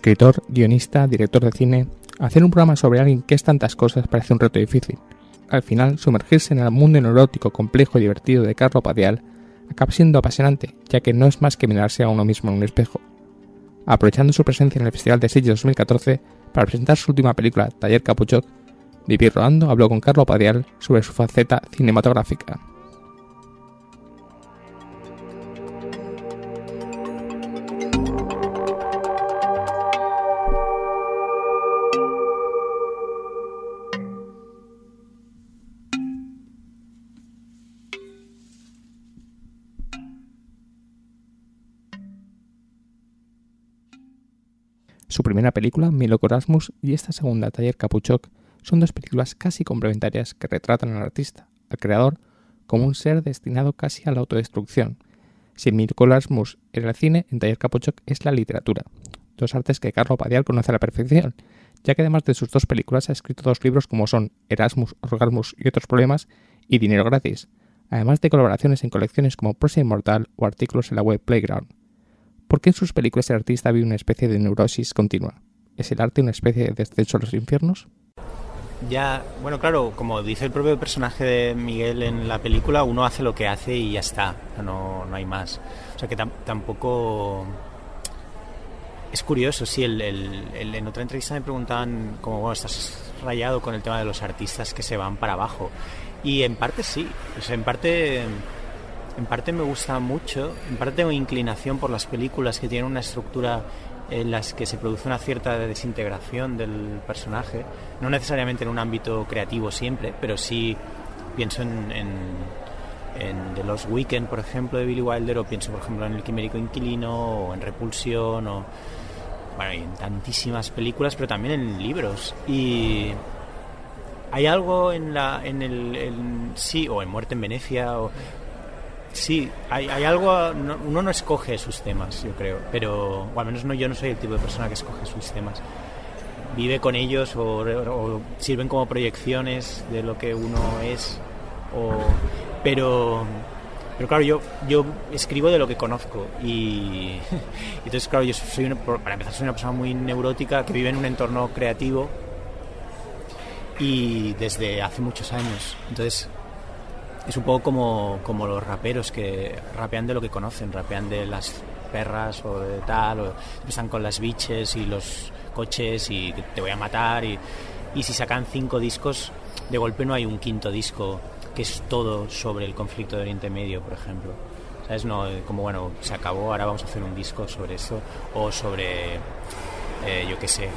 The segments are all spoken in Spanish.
escritor, guionista, director de cine, hacer un programa sobre alguien que es tantas cosas parece un reto difícil. Al final, sumergirse en el mundo neurótico, complejo y divertido de Carlo Padial acaba siendo apasionante, ya que no es más que mirarse a uno mismo en un espejo. Aprovechando su presencia en el Festival de Sitges 2014 para presentar su última película, Taller Capuchot, Vivi Rodando habló con Carlo Padial sobre su faceta cinematográfica. Su primera película, Mi loco Erasmus, y esta segunda, Taller Capuchot, son dos películas casi complementarias que retratan al artista, al creador, como un ser destinado casi a la autodestrucción. Si en Mi loco Erasmus era el cine, en Taller Capuchot es la literatura, dos artes que Carlo Padial conoce a la perfección, ya que además de sus dos películas ha escrito dos libros como son Erasmus, Orgasmus y otros problemas y Dinero gratis, además de colaboraciones en colecciones como Prosa Inmortal o artículos en la web Playground. ¿Por qué en sus películas el artista vive una especie de neurosis continua? ¿Es el arte una especie de descenso a los infiernos? Ya, bueno, claro, como dice el propio personaje de Miguel en la película, uno hace lo que hace y ya está, no hay más. O sea que tampoco... Es curioso, sí, en otra entrevista me preguntaban como, bueno, estás rayado con el tema de los artistas que se van para abajo. Y en parte sí, o sea, en parte me gusta mucho, en parte tengo inclinación por las películas que tienen una estructura en las que se produce una cierta desintegración del personaje, no necesariamente en un ámbito creativo siempre, pero sí pienso en The Lost Weekend, por ejemplo, de Billy Wilder, o pienso, por ejemplo, en El Quimérico Inquilino, o en Repulsión, o bueno, y en tantísimas películas, pero también en libros. Y hay algo sí, o en Muerte en Venecia, o sí, hay algo, uno no escoge sus temas, yo creo, pero o al menos yo no soy el tipo de persona que escoge sus temas. Vive con ellos o sirven como proyecciones de lo que uno es, pero claro, yo escribo de lo que conozco y entonces, claro, yo para empezar soy una persona muy neurótica que vive en un entorno creativo y desde hace muchos años, entonces es un poco como los raperos que rapean de lo que conocen, rapean de las perras o de tal, o están con las biches y los coches y te voy a matar y si sacan 5 discos, de golpe no hay un quinto disco que es todo sobre el conflicto de Oriente Medio, por ejemplo. ¿Sabes? No, como bueno, se acabó, ahora vamos a hacer un disco sobre eso o sobre, yo qué sé,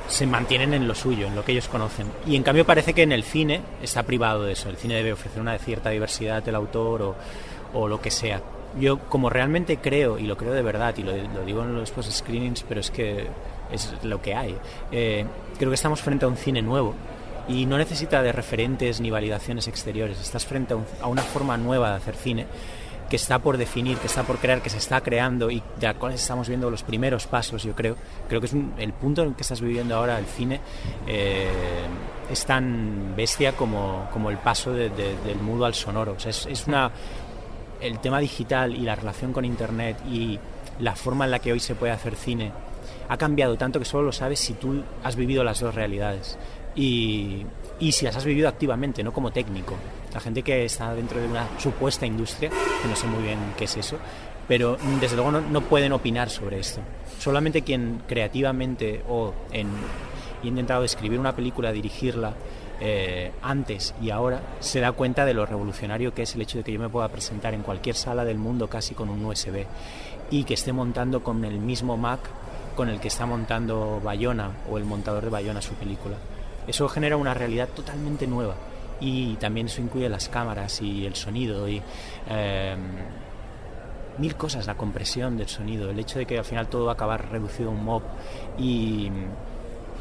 se mantienen en lo suyo, en lo que ellos conocen. Y en cambio parece que en el cine está privado de eso. El cine debe ofrecer una cierta diversidad del autor o lo que sea. Yo como realmente creo, y lo creo de verdad, y lo digo en los post-screenings, pero es que es lo que hay, creo que estamos frente a un cine nuevo y no necesita de referentes ni validaciones exteriores. Estás frente a una forma nueva de hacer cine que está por definir, que está por crear, que se está creando y de la cual estamos viendo los primeros pasos, yo creo que es el punto en que estás viviendo ahora el cine es tan bestia como el paso del mudo al sonoro. O sea, el tema digital y la relación con internet y la forma en la que hoy se puede hacer cine ha cambiado tanto que solo lo sabes si tú has vivido las dos realidades y si las has vivido activamente, no como técnico. La gente que está dentro de una supuesta industria, que no sé muy bien qué es eso, pero desde luego no pueden opinar sobre esto. Solamente quien creativamente he intentado escribir una película, dirigirla antes y ahora, se da cuenta de lo revolucionario que es el hecho de que yo me pueda presentar en cualquier sala del mundo casi con un USB y que esté montando con el mismo Mac con el que está montando Bayona o el montador de Bayona su película. Eso genera una realidad totalmente nueva y también eso incluye las cámaras y el sonido y mil cosas, la compresión del sonido, el hecho de que al final todo va a acabar reducido a un mob y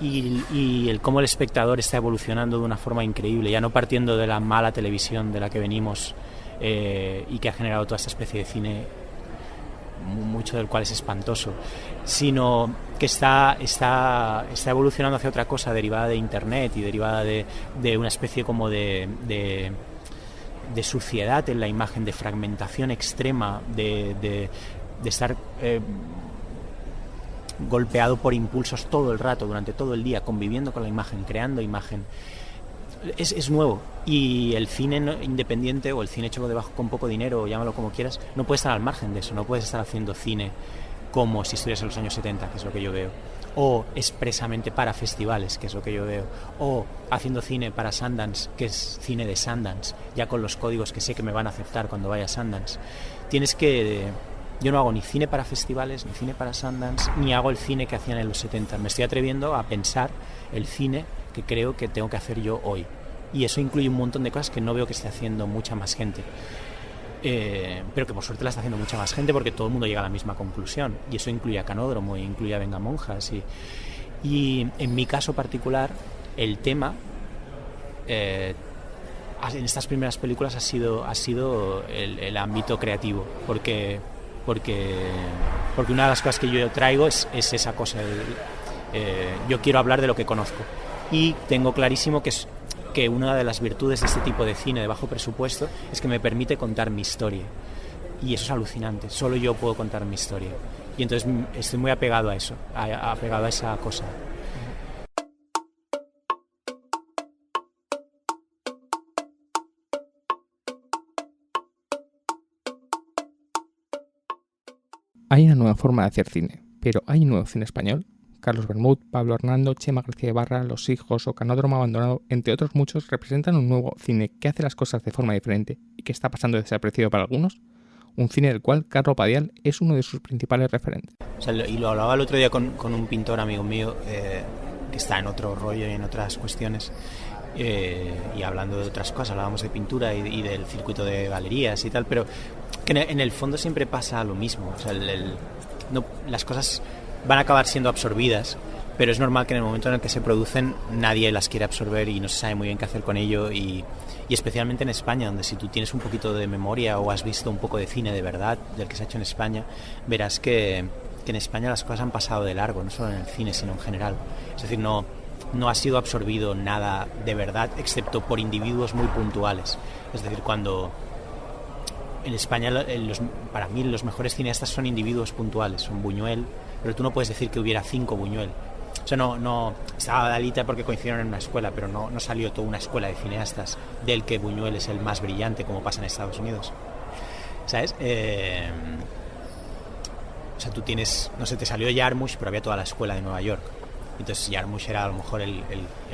el cómo el espectador está evolucionando de una forma increíble, ya no partiendo de la mala televisión de la que venimos y que ha generado toda esta especie de cine, mucho del cual es espantoso, sino que está evolucionando hacia otra cosa derivada de internet y derivada de una especie como de suciedad en la imagen, de fragmentación extrema, de estar golpeado por impulsos todo el rato, durante todo el día, conviviendo con la imagen, creando imagen. Es nuevo, y el cine independiente o el cine hecho con poco dinero, o llámalo como quieras, no puede estar al margen de eso. No puedes estar haciendo cine como si estuvieras en los años 70, que es lo que yo veo, o expresamente para festivales, que es lo que yo veo, o haciendo cine para Sundance, que es cine de Sundance, ya con los códigos que sé que me van a aceptar cuando vaya a Sundance. Yo no hago ni cine para festivales, ni cine para Sundance, ni hago el cine que hacían en los 70. Me estoy atreviendo a pensar el cine que creo que tengo que hacer yo hoy. Y eso incluye un montón de cosas que no veo que esté haciendo mucha más gente. Pero que por suerte la está haciendo mucha más gente, porque todo el mundo llega a la misma conclusión. Y eso incluye a Canódromo, incluye a Vengamonjas. Y en mi caso particular, el tema en estas primeras películas ha sido el ámbito creativo. Porque una de las cosas que yo traigo es esa cosa. Yo quiero hablar de lo que conozco. Y tengo clarísimo que una de las virtudes de este tipo de cine de bajo presupuesto es que me permite contar mi historia. Y eso es alucinante. Solo yo puedo contar mi historia. Y entonces estoy muy apegado a eso, apegado a esa cosa. Hay una nueva forma de hacer cine, pero ¿hay un nuevo cine español? Carlos Bermud, Pablo Hernando, Chema García Ibarra, Los Hijos o Canódromo Abandonado, entre otros muchos, representan un nuevo cine que hace las cosas de forma diferente y que está pasando desapercibido para algunos. Un cine del cual Carlo Padial es uno de sus principales referentes. Y lo hablaba el otro día con un pintor amigo mío que está en otro rollo y en otras cuestiones, y hablando de otras cosas, hablábamos de pintura y del circuito de galerías y tal, pero que en el fondo siempre pasa lo mismo. O sea, las cosas van a acabar siendo absorbidas, pero es normal que en el momento en el que se producen nadie las quiere absorber y no se sabe muy bien qué hacer con ello, y especialmente en España, donde si tú tienes un poquito de memoria o has visto un poco de cine de verdad del que se ha hecho en España, verás que en España las cosas han pasado de largo, no solo en el cine sino en general. Es decir, no ha sido absorbido nada de verdad excepto por individuos muy puntuales. Es decir, cuando en España para mí los mejores cineastas son individuos puntuales, son Buñuel, pero tú no puedes decir que hubiera 5 Buñuel. O sea, no estaba Dalita porque coincidieron en una escuela, pero no salió toda una escuela de cineastas del que Buñuel es el más brillante, como pasa en Estados Unidos. ¿Sabes? O sea, tú tienes, no sé, te salió Jarmusch, pero había toda la escuela de Nueva York. Entonces Jarmusch era a lo mejor el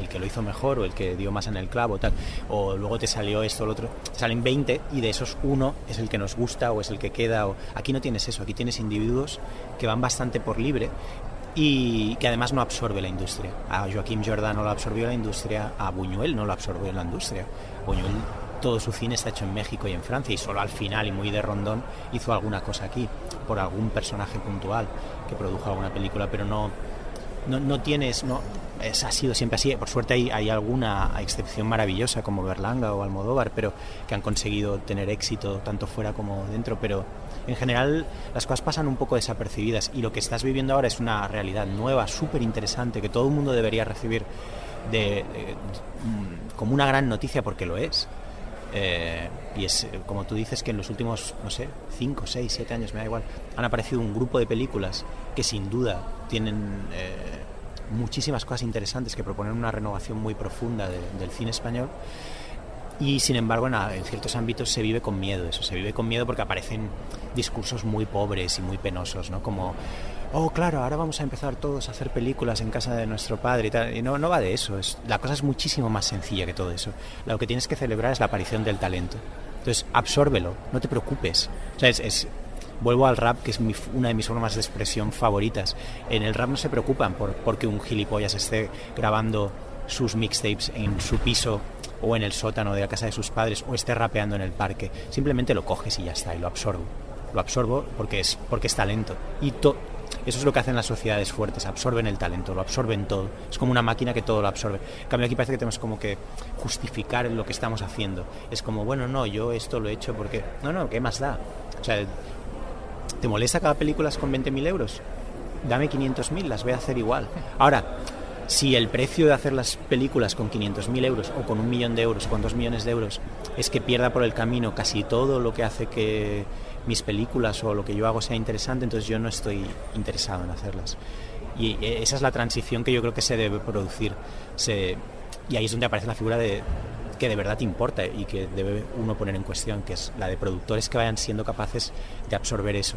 que lo hizo mejor, o el que dio más en el clavo, tal. O luego te salió esto o lo otro. Salen 20 y de esos uno es el que nos gusta o es el que queda. Aquí no tienes eso, aquí tienes individuos que van bastante por libre y que además no absorbe la industria. A Joaquim Jordà no lo absorbió la industria, a Buñuel no lo absorbió la industria. Buñuel, todo su cine está hecho en México y en Francia, y solo al final, y muy de rondón, hizo alguna cosa aquí, por algún personaje puntual que produjo alguna película, pero no tienes, ha sido siempre así. Por suerte hay alguna excepción maravillosa como Berlanga o Almodóvar, pero que han conseguido tener éxito tanto fuera como dentro, pero en general las cosas pasan un poco desapercibidas, y lo que estás viviendo ahora es una realidad nueva, súper interesante, que todo el mundo debería recibir como una gran noticia, porque lo es. Y es como tú dices, que en los últimos, 5, 6, 7 años, me da igual, han aparecido un grupo de películas que sin duda tienen muchísimas cosas interesantes, que proponen una renovación muy profunda del cine español, y sin embargo en ciertos ámbitos se vive con miedo. Eso se vive con miedo porque aparecen discursos muy pobres y muy penosos, ¿no? Como, oh, claro, ahora vamos a empezar todos a hacer películas en casa de nuestro padre y tal. Y no va de eso. La cosa es muchísimo más sencilla que todo eso. Lo que tienes que celebrar es la aparición del talento. Entonces, absórbelo, no te preocupes. O sea, vuelvo al rap, que es una de mis formas de expresión favoritas. En el rap no se preocupan porque un gilipollas esté grabando sus mixtapes en su piso o en el sótano de la casa de sus padres, o esté rapeando en el parque. Simplemente lo coges y ya está, y lo absorbo porque es talento. Y eso es lo que hacen las sociedades fuertes, absorben el talento, lo absorben todo. Es como una máquina que todo lo absorbe. En cambio aquí parece que tenemos como que justificar lo que estamos haciendo. Es como, bueno, no, yo esto lo he hecho porque... No, ¿qué más da? O sea, ¿te molesta cada película con 20.000 euros? Dame 500.000, las voy a hacer igual. Ahora, Si el precio de hacer las películas con 500.000 euros o con 1 millón de euros o con 2 millones de euros es que pierda por el camino casi todo lo que hace que mis películas o lo que yo hago sea interesante, entonces yo no estoy interesado en hacerlas. Y esa es la transición que yo creo que se debe producir. Y ahí es donde aparece la figura que de verdad importa y que debe uno poner en cuestión, que es la de productores que vayan siendo capaces de absorber eso.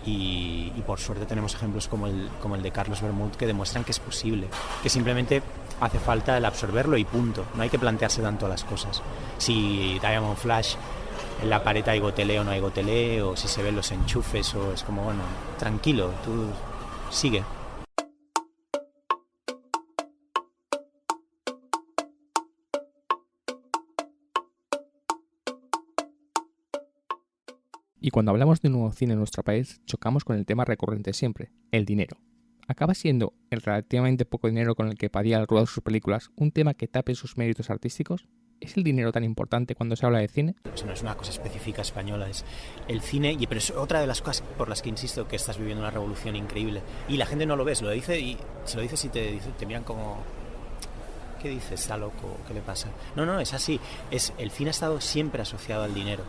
Y por suerte tenemos ejemplos como el de Carlos Bermud, que demuestran que es posible, que simplemente hace falta el absorberlo y punto. No hay que plantearse tanto las cosas. Si Diamond Flash, en la pared hay gotelé o no hay gotelé, o si se ven los enchufes, o es como, bueno, tranquilo, tú sigue. Y cuando hablamos de un nuevo cine en nuestro país, chocamos con el tema recurrente siempre, el dinero. ¿Acaba siendo el relativamente poco dinero con el que Padilla al rodar sus películas un tema que tape sus méritos artísticos? ¿Es el dinero tan importante cuando se habla de cine? Eso no es una cosa específica española, es el cine, pero es otra de las cosas por las que insisto que estás viviendo una revolución increíble. Y la gente no lo ve, lo dice y si lo dices y te miran como... ¿Qué dices? ¿Está loco? ¿Qué le pasa? No, es así. El cine ha estado siempre asociado al dinero.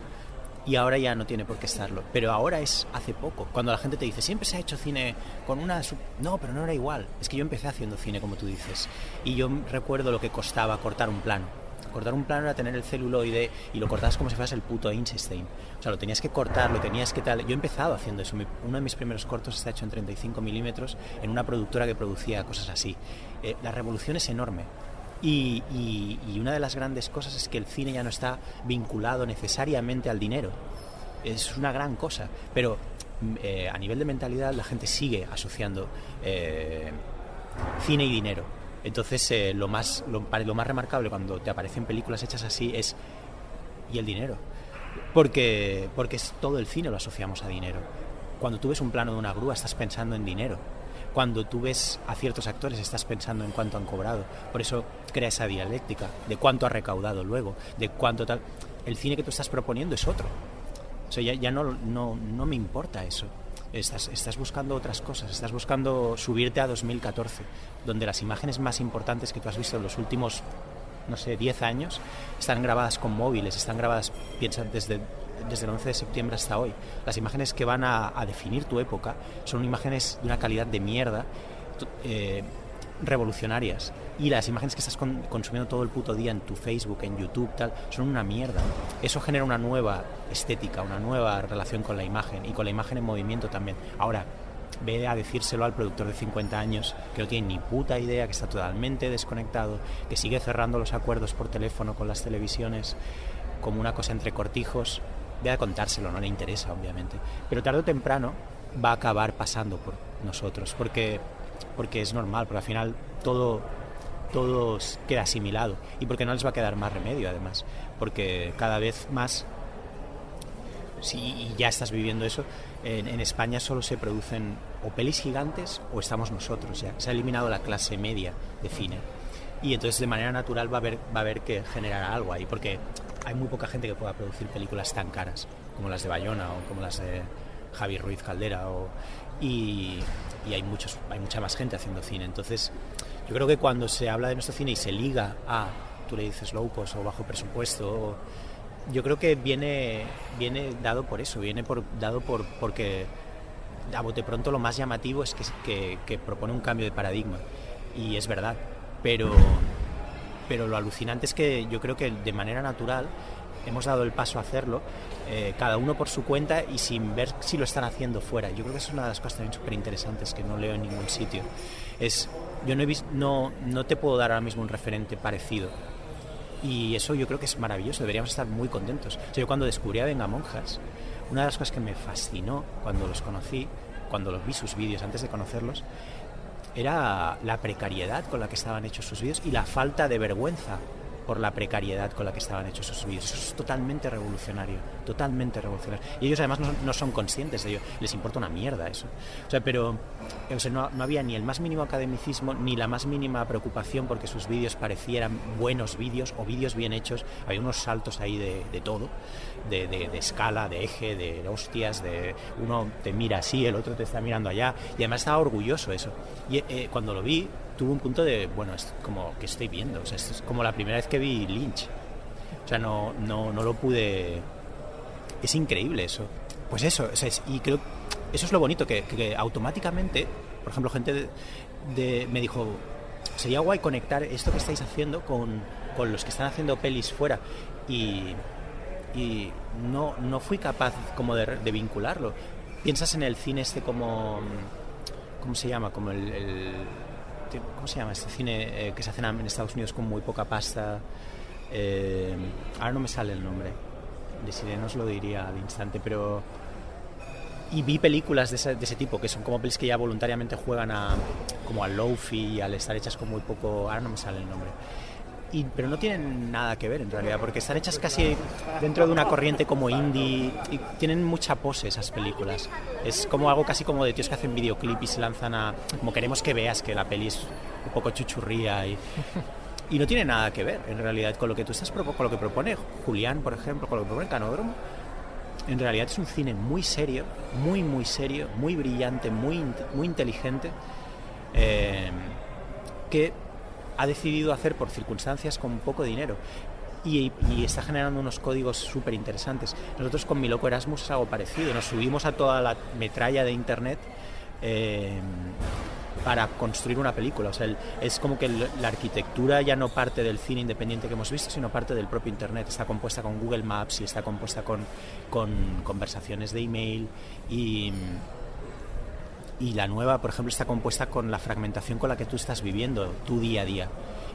Y ahora ya no tiene por qué estarlo. Pero ahora es hace poco. Cuando la gente te dice, siempre se ha hecho cine con una... No, pero no era igual. Es que yo empecé haciendo cine, como tú dices. Y yo recuerdo lo que costaba cortar un plano. Cortar un plano era tener el celuloide y lo cortabas como si fueras el puto Einstein. O sea, lo tenías que cortar, lo tenías que tal... Yo he empezado haciendo eso. Uno de mis primeros cortos está hecho en 35 milímetros en una productora que producía cosas así. La revolución es enorme. Y una de las grandes cosas es que el cine ya no está vinculado necesariamente al dinero. Es una gran cosa, pero a nivel de mentalidad la gente sigue asociando cine y dinero. Entonces lo más remarcable cuando te aparecen películas hechas así es ¿y el dinero? Porque es todo el cine lo asociamos a dinero. Cuando tú ves un plano de una grúa estás pensando en dinero. Cuando tú ves a ciertos actores estás pensando en cuánto han cobrado. Por eso crea esa dialéctica de cuánto ha recaudado luego, de cuánto tal. El cine que tú estás proponiendo es otro. O sea, ya no me importa eso. Estás buscando otras cosas. Estás buscando subirte a 2014, donde las imágenes más importantes que tú has visto en los últimos, 10 años están grabadas con móviles, están grabadas, piensa, desde el 11 de septiembre hasta hoy. Las imágenes que van a definir tu época son imágenes de una calidad de mierda, revolucionarias. Y las imágenes que estás consumiendo todo el puto día en tu Facebook, en YouTube, tal, son una mierda. Eso genera una nueva estética, una nueva relación con la imagen y con la imagen en movimiento también. Ahora, ve a decírselo al productor de 50 años que no tiene ni puta idea, que está totalmente desconectado, que sigue cerrando los acuerdos por teléfono con las televisiones como una cosa entre cortijos. Ve a contárselo, no le interesa, obviamente. Pero tarde o temprano va a acabar pasando por nosotros, porque es normal, porque al final todo queda asimilado y porque no les va a quedar más remedio, además, porque cada vez más, si ya estás viviendo eso, en España solo se producen o pelis gigantes o estamos nosotros. Ya se ha eliminado la clase media de cine y entonces de manera natural va a haber que generar algo ahí, porque hay muy poca gente que pueda producir películas tan caras como las de Bayona o como las de Javi Ruiz Caldera y hay mucha más gente haciendo cine. Entonces yo creo que cuando se habla de nuestro cine y se liga a, tú le dices low cost o bajo presupuesto, yo creo que viene dado por eso, porque a bote pronto lo más llamativo es que propone un cambio de paradigma, y es verdad, pero lo alucinante es que yo creo que de manera natural hemos dado el paso a hacerlo, cada uno por su cuenta y sin ver si lo están haciendo fuera. Yo creo que eso es una de las cosas también súper interesantes que no leo en ningún sitio. Yo no te puedo dar ahora mismo un referente parecido. Y eso yo creo que es maravilloso, deberíamos estar muy contentos. O sea, yo cuando descubrí a Vengamonjas, una de las cosas que me fascinó cuando los conocí, cuando los vi sus vídeos antes de conocerlos, era la precariedad con la que estaban hechos sus vídeos y la falta de vergüenza por la precariedad con la que estaban hechos sus vídeos. Eso es totalmente revolucionario, totalmente revolucionario. Y ellos además no son conscientes de ello, les importa una mierda eso. O sea, no había ni el más mínimo academicismo, ni la más mínima preocupación porque sus vídeos parecieran buenos vídeos o vídeos bien hechos. Había unos saltos ahí de todo, de escala, de eje, de hostias, de uno te mira así, el otro te está mirando allá, y además estaba orgulloso eso. Y cuando lo vi, tuve un punto de, bueno, es como que estoy viendo, o sea, esto es como la primera vez que vi Lynch. O sea, no lo pude... Es increíble eso. Pues eso, o sea, y creo eso es lo bonito, que automáticamente, por ejemplo, gente me dijo, sería guay conectar esto que estáis haciendo con los que están haciendo pelis fuera, y no fui capaz como de vincularlo. Piensas en el cine este como... ¿Cómo se llama? Como ¿cómo se llama este cine que se hace en Estados Unidos con muy poca pasta? Ahora no me sale el nombre. De no os lo diría al instante, pero... Y vi películas de ese tipo, que son como pelis que ya voluntariamente juegan como al low-fi, al estar hechas con muy poco... Ahora no me sale el nombre. Pero no tienen nada que ver en realidad, porque están hechas casi dentro de una corriente como indie, y tienen mucha pose esas películas. Es como algo casi como de tíos que hacen videoclip y se lanzan como queremos que veas que la peli es un poco chuchurría, y no tiene nada que ver en realidad con lo que tú estás con lo que propone Julián, por ejemplo, con lo que propone Canódromo. En realidad es un cine muy serio, muy serio, muy brillante, muy inteligente, que ha decidido hacer por circunstancias con poco dinero, y está generando unos códigos súper interesantes. Nosotros con Mi Loco Erasmus es algo parecido, nos subimos a toda la metralla de internet para construir una película. O sea, es como que la arquitectura ya no parte del cine independiente que hemos visto, sino parte del propio internet. Está compuesta con Google Maps y está compuesta con conversaciones de email, y la nueva, por ejemplo, está compuesta con la fragmentación con la que tú estás viviendo tu día a día,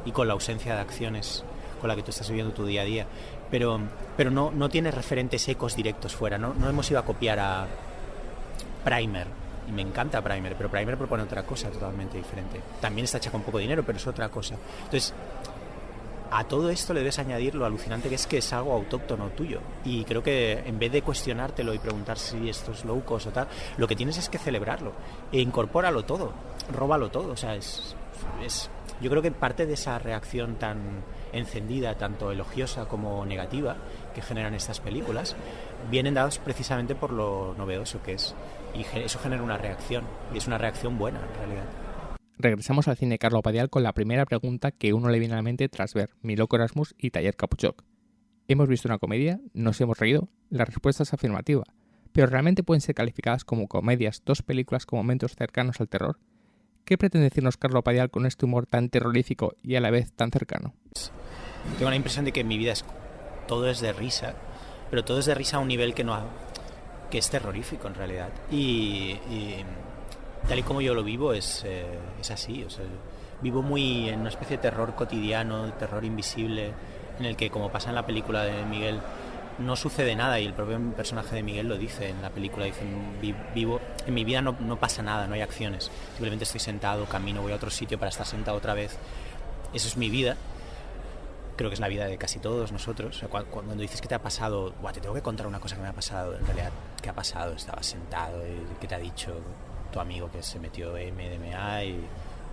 y con la ausencia de acciones con la que tú estás viviendo tu día a día. Pero no tiene referentes ecos directos fuera. No hemos ido a copiar a Primer, y me encanta Primer, pero Primer propone otra cosa totalmente diferente. También está hecha con poco dinero, pero es otra cosa. Entonces, a todo esto le debes añadir lo alucinante que es algo autóctono tuyo, y creo que en vez de cuestionártelo y preguntar si esto es low cost o tal, lo que tienes es que celebrarlo e incorpóralo todo, róbalo todo. O sea, yo creo que parte de esa reacción tan encendida, tanto elogiosa como negativa, que generan estas películas, vienen dados precisamente por lo novedoso que es, y eso genera una reacción, y es una reacción buena en realidad. Regresamos al cine Carlo Padial con la primera pregunta que uno le viene a la mente tras ver Mi Loco Erasmus y Taller Capuchoc. ¿Hemos visto una comedia? ¿Nos hemos reído? La respuesta es afirmativa. ¿Pero realmente pueden ser calificadas como comedias dos películas con momentos cercanos al terror? ¿Qué pretende decirnos Carlo Padial con este humor tan terrorífico y a la vez tan cercano? Tengo la impresión de que en mi vida todo es de risa, pero todo es de risa a un nivel que es terrorífico en realidad. Y tal y como yo lo vivo es así. O sea, vivo muy en una especie de terror cotidiano, terror invisible, en el que, como pasa en la película de Miguel, no sucede nada, y el propio personaje de Miguel lo dice en la película. Dice, vivo, en mi vida no pasa nada, no hay acciones, simplemente estoy sentado, camino, voy a otro sitio para estar sentado otra vez. Eso es mi vida. Creo que es la vida de casi todos nosotros. O sea, cuando dices que te ha pasado, te tengo que contar una cosa que me ha pasado, en realidad, ¿qué ha pasado? Estabas sentado, y ¿qué te ha dicho tu amigo que se metió MDMA y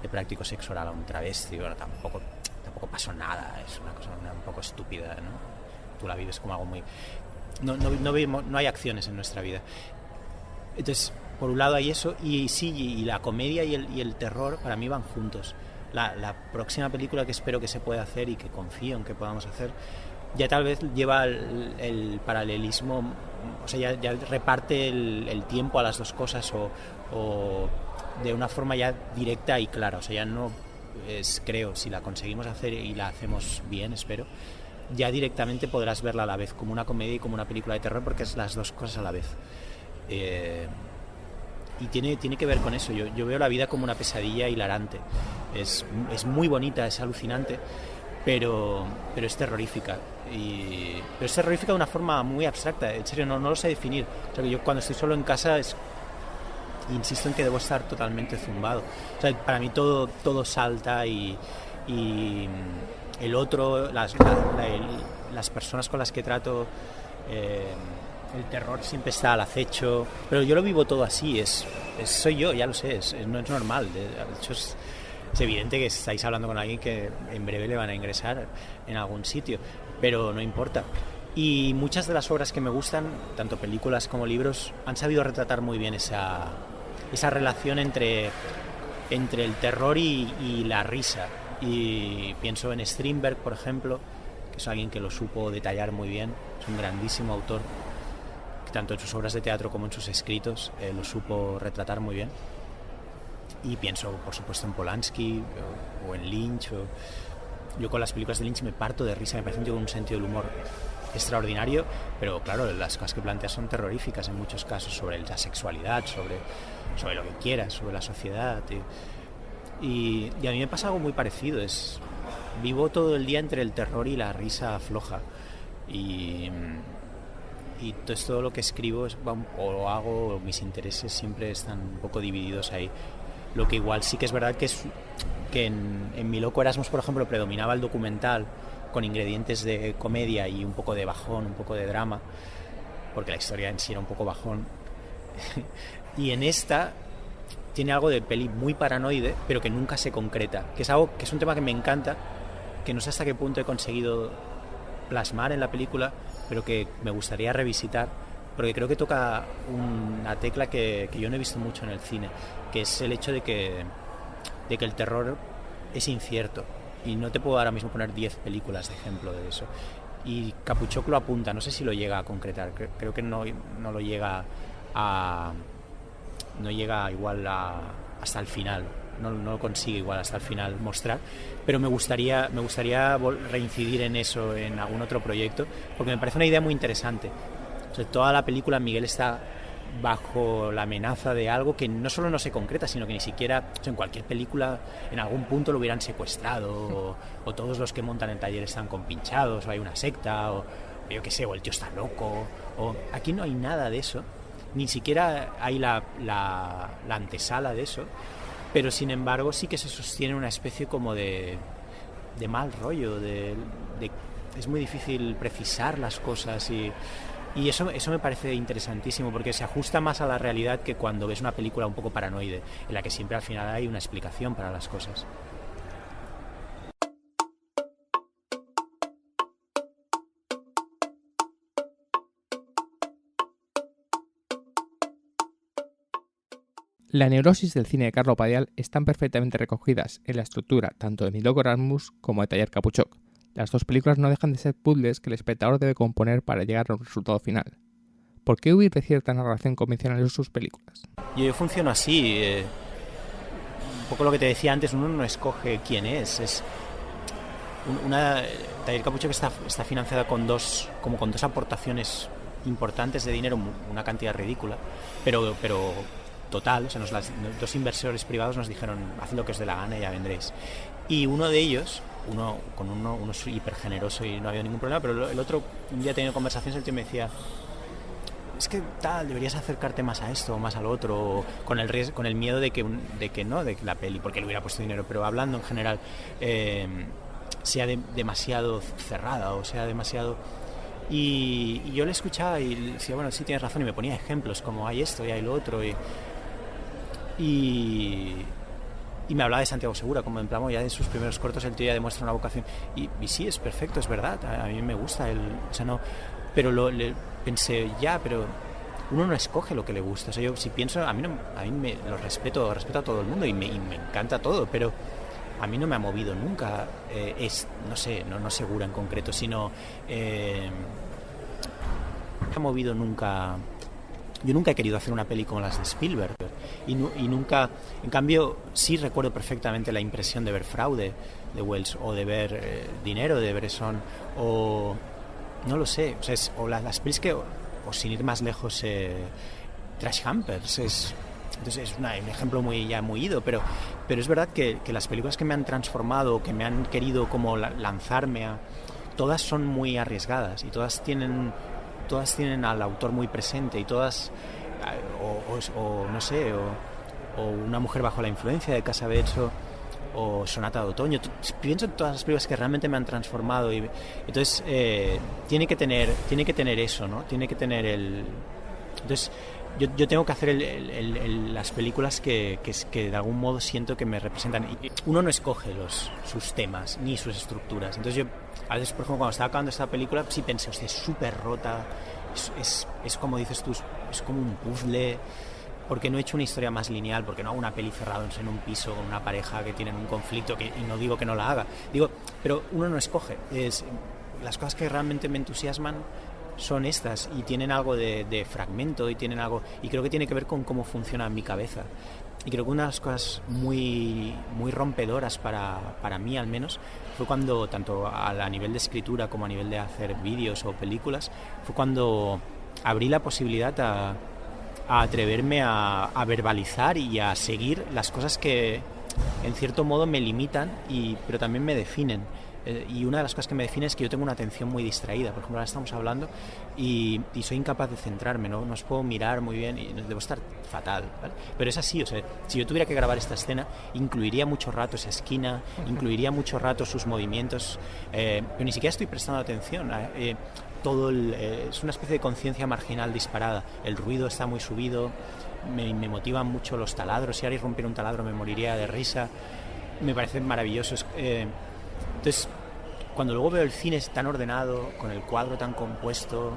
de práctico sexo oral a un travesti? Bueno, tampoco pasó nada, es una cosa un poco estúpida, ¿no? Tú la vives como algo muy... No hay acciones en nuestra vida. Entonces, por un lado hay eso, y sí, y la comedia y el terror para mí van juntos. La próxima película que espero que se pueda hacer, y que confío en que podamos hacer, ya tal vez lleva el paralelismo, o sea, ya reparte el tiempo a las dos cosas, o de una forma ya directa y clara. O sea, ya no es, creo, si la conseguimos hacer y la hacemos bien, espero, ya directamente podrás verla a la vez como una comedia y como una película de terror, porque es las dos cosas a la vez. Y tiene que ver con eso. Yo veo la vida como una pesadilla hilarante. Es muy bonita, es alucinante, pero es terrorífica. Pero es terrorífica de una forma muy abstracta. En serio, no lo sé definir. O sea, que yo cuando estoy solo en casa insisto en que debo estar totalmente zumbado. O sea, para mí todo salta, y el otro, las personas con las que trato, el terror siempre está al acecho, pero yo lo vivo todo así. Soy yo, ya lo sé, no es normal. De hecho, es evidente que estáis hablando con alguien que en breve le van a ingresar en algún sitio, pero no importa. Y muchas de las obras que me gustan, tanto películas como libros, han sabido retratar muy bien esa relación entre entre el terror y la risa. Y pienso en Strindberg, por ejemplo, que es alguien que lo supo detallar muy bien, es un grandísimo autor, que tanto en sus obras de teatro como en sus escritos lo supo retratar muy bien. Y pienso, por supuesto, en Polanski o en Lynch. Yo con las películas de Lynch me parto de risa, me parece un tío con un sentido del humor extraordinario, pero claro, las cosas que plantea son terroríficas en muchos casos, sobre la sexualidad, sobre lo que quieras, sobre la sociedad. Y a mí me pasa algo muy parecido, vivo todo el día entre el terror y la risa floja. Y entonces todo lo que escribo o hago, o mis intereses siempre están un poco divididos ahí. Lo que igual sí que es verdad que en Mi loco Erasmus, por ejemplo, predominaba el documental con ingredientes de comedia y un poco de bajón, un poco de drama, porque la historia en sí era un poco bajón. Y en esta tiene algo de peli muy paranoide, pero que nunca se concreta, que es un tema que me encanta, que no sé hasta qué punto he conseguido plasmar en la película, pero que me gustaría revisitar, porque creo que toca una tecla que yo no he visto mucho en el cine, que es el hecho de que el terror es incierto, y no te puedo ahora mismo poner 10 películas de ejemplo de eso, y Capuchok lo apunta, no sé si lo llega a concretar, creo que no lo llega igual hasta el final, no lo consigue igual hasta el final mostrar, pero me gustaría reincidir en eso en algún otro proyecto, porque me parece una idea muy interesante. O sea, toda la película Miguel está bajo la amenaza de algo que no solo no se concreta, sino que ni siquiera, o sea, en cualquier película en algún punto lo hubieran secuestrado, o todos los que montan el taller están compinchados, o hay una secta, o yo qué sé, o el tío está loco, o aquí no hay nada de eso, ni siquiera hay la antesala de eso, pero sin embargo sí que se sostiene una especie como de mal rollo, es muy difícil precisar las cosas y eso me parece interesantísimo, porque se ajusta más a la realidad que cuando ves una película un poco paranoide, en la que siempre al final hay una explicación para las cosas. La neurosis del cine de Carlo Padial están perfectamente recogidas en la estructura tanto de Mi loco Erasmus como de Taller Capuchok. Las dos películas no dejan de ser puzzles que el espectador debe componer para llegar a un resultado final. ¿Por qué huir de cierta narración convencional en sus películas? Yo funciono así. Un poco lo que te decía antes, uno no escoge quién es. Taller Capuchok está financiada con dos aportaciones importantes de dinero, una cantidad ridícula, pero total, o sea, dos inversores privados nos dijeron, haz lo que os dé la gana y ya vendréis. Y uno de ellos, uno es hiper generoso y no había ningún problema, pero el otro, un día teniendo conversaciones, el tío me decía, es que deberías acercarte más a esto o más al otro, con el miedo de que la peli, porque le hubiera puesto dinero, pero hablando en general, sea demasiado cerrada o sea demasiado... Y yo le escuchaba y decía, bueno, sí, tienes razón, y me ponía ejemplos como hay esto y hay lo otro, y me hablaba de Santiago Segura, como en plan, ya de sus primeros cortos el tío ya demuestra una vocación, y sí, es perfecto, es verdad, a mí me gusta, o sea, no, pero pensé, pero uno no escoge lo que le gusta, o sea, yo si pienso, a mí lo respeto a todo el mundo y me encanta todo, pero a mí no me ha movido nunca, no sé, no Segura en concreto, sino me ha movido nunca. Yo nunca he querido hacer una peli como las de Spielberg y nunca, en cambio sí recuerdo perfectamente la impresión de ver Fraude de Wells, o de ver Dinero de Bresson, o no lo sé, o sea, o las pelis que, o sin ir más lejos, Trash Humpers entonces es un ejemplo muy ido, pero es verdad que las películas que me han transformado, que me han querido como lanzarme todas son muy arriesgadas y todas tienen al autor muy presente, y todas o no sé, o Una mujer bajo la influencia de Cassavetes, o Sonata de otoño. Pienso en todas las películas que realmente me han transformado, y entonces tiene que tener eso, ¿no? Tiene que tener entonces yo tengo que hacer las películas que de algún modo siento que me representan. Uno no escoge sus temas ni sus estructuras. Entonces yo a veces, por ejemplo, cuando estaba acabando esta película, sí pensé, hostia, es súper rota, es como dices tú, es como un puzzle, ¿Por qué no he hecho una historia más lineal? ¿Por qué no hago una peli cerrados en un piso con una pareja que tienen un conflicto? Y no digo que no la haga. Digo, pero uno no escoge. Las cosas que realmente me entusiasman son estas y tienen algo de fragmento y tienen algo, y creo que tiene que ver con cómo funciona mi cabeza. Y creo que una de las cosas muy, muy rompedoras para mí al menos fue cuando, tanto a nivel de escritura como a nivel de hacer vídeos o películas, fue cuando abrí la posibilidad a atreverme a verbalizar y a seguir las cosas que en cierto modo me limitan, pero también me definen. Y una de las cosas que me define es que yo tengo una atención muy distraída. Por ejemplo, ahora estamos hablando y soy incapaz de centrarme, no os puedo mirar muy bien y debo estar fatal, ¿vale? Pero es así, o sea, si yo tuviera que grabar esta escena, incluiría mucho rato esa esquina, incluiría mucho rato sus movimientos, pero ni siquiera estoy prestando atención. Es una especie de conciencia marginal disparada. El ruido está muy subido, me motivan mucho los taladros. Si ahora irrumpiera un taladro me moriría de risa. Me parece maravilloso. Entonces, cuando luego veo el cine tan ordenado, con el cuadro tan compuesto,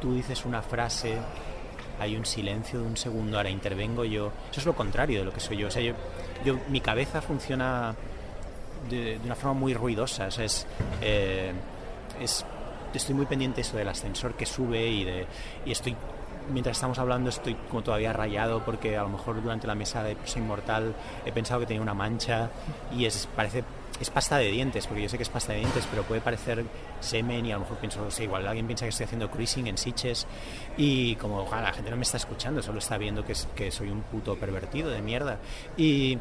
tú dices una frase, hay un silencio de un segundo, ahora intervengo yo. Eso es lo contrario de lo que soy yo. O sea, mi cabeza funciona de una forma muy ruidosa. O sea, estoy muy pendiente de eso del ascensor que sube y estoy, mientras estamos hablando, estoy como todavía rayado porque a lo mejor durante la mesa de Prosa Inmortal he pensado que tenía una mancha y es pasta de dientes, porque yo sé que es pasta de dientes, pero puede parecer semen y a lo mejor pienso, no sé, igual alguien piensa que estoy haciendo cruising en Sitges y como ojalá la gente no me está escuchando, solo está viendo que soy un puto pervertido de mierda y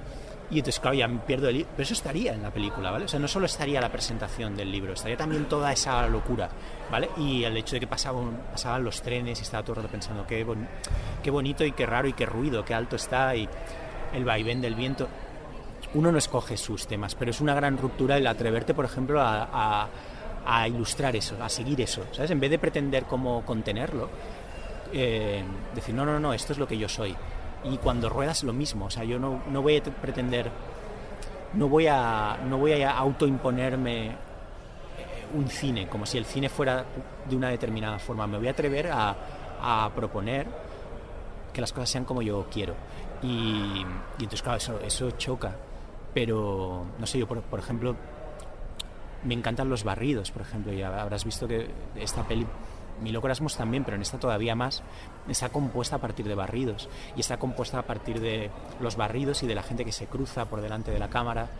entonces claro, ya me pierdo el libro, pero eso estaría en la película, ¿vale? O sea, no solo estaría la presentación del libro, estaría también toda esa locura, ¿vale? Y el hecho de que pasaban los trenes y estaba todo el rato pensando qué bonito y qué raro y qué ruido, qué alto está y el vaivén del viento. Uno no escoge sus temas, pero es una gran ruptura el atreverte, por ejemplo, a ilustrar eso, a seguir eso, ¿sabes? En vez de pretender como contenerlo, decir, no, esto es lo que yo soy. Y cuando ruedas lo mismo, o sea, yo no voy a pretender, no voy a autoimponerme un cine, como si el cine fuera de una determinada forma. Me voy a atrever a proponer que las cosas sean como yo quiero. Y entonces, claro, eso choca. Pero, no sé, yo por ejemplo, me encantan los barridos, por ejemplo, y habrás visto que esta peli, Mi loco Erasmus también, pero en esta todavía más, está compuesta a partir de barridos, y está compuesta a partir de los barridos y de la gente que se cruza por delante de la cámara,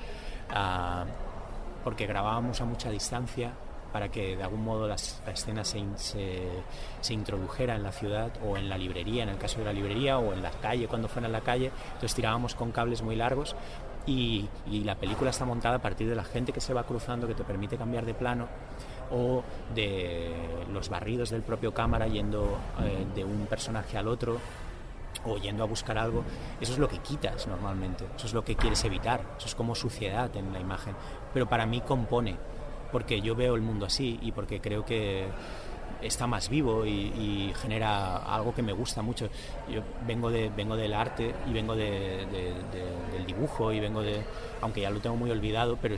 porque grabábamos a mucha distancia para que de algún modo la escena se introdujera en la ciudad o en la librería, en el caso de la librería, o en la calle, cuando fuera en la calle. Entonces tirábamos con cables muy largos y la película está montada a partir de la gente que se va cruzando, que te permite cambiar de plano, o de los barridos del propio cámara yendo de un personaje al otro o yendo a buscar algo. Eso es lo que quitas normalmente, eso es lo que quieres evitar, eso es como suciedad en la imagen, pero para mí compone, porque yo veo el mundo así y porque creo que está más vivo y genera algo que me gusta mucho. Yo vengo del arte y vengo del dibujo y aunque ya lo tengo muy olvidado, pero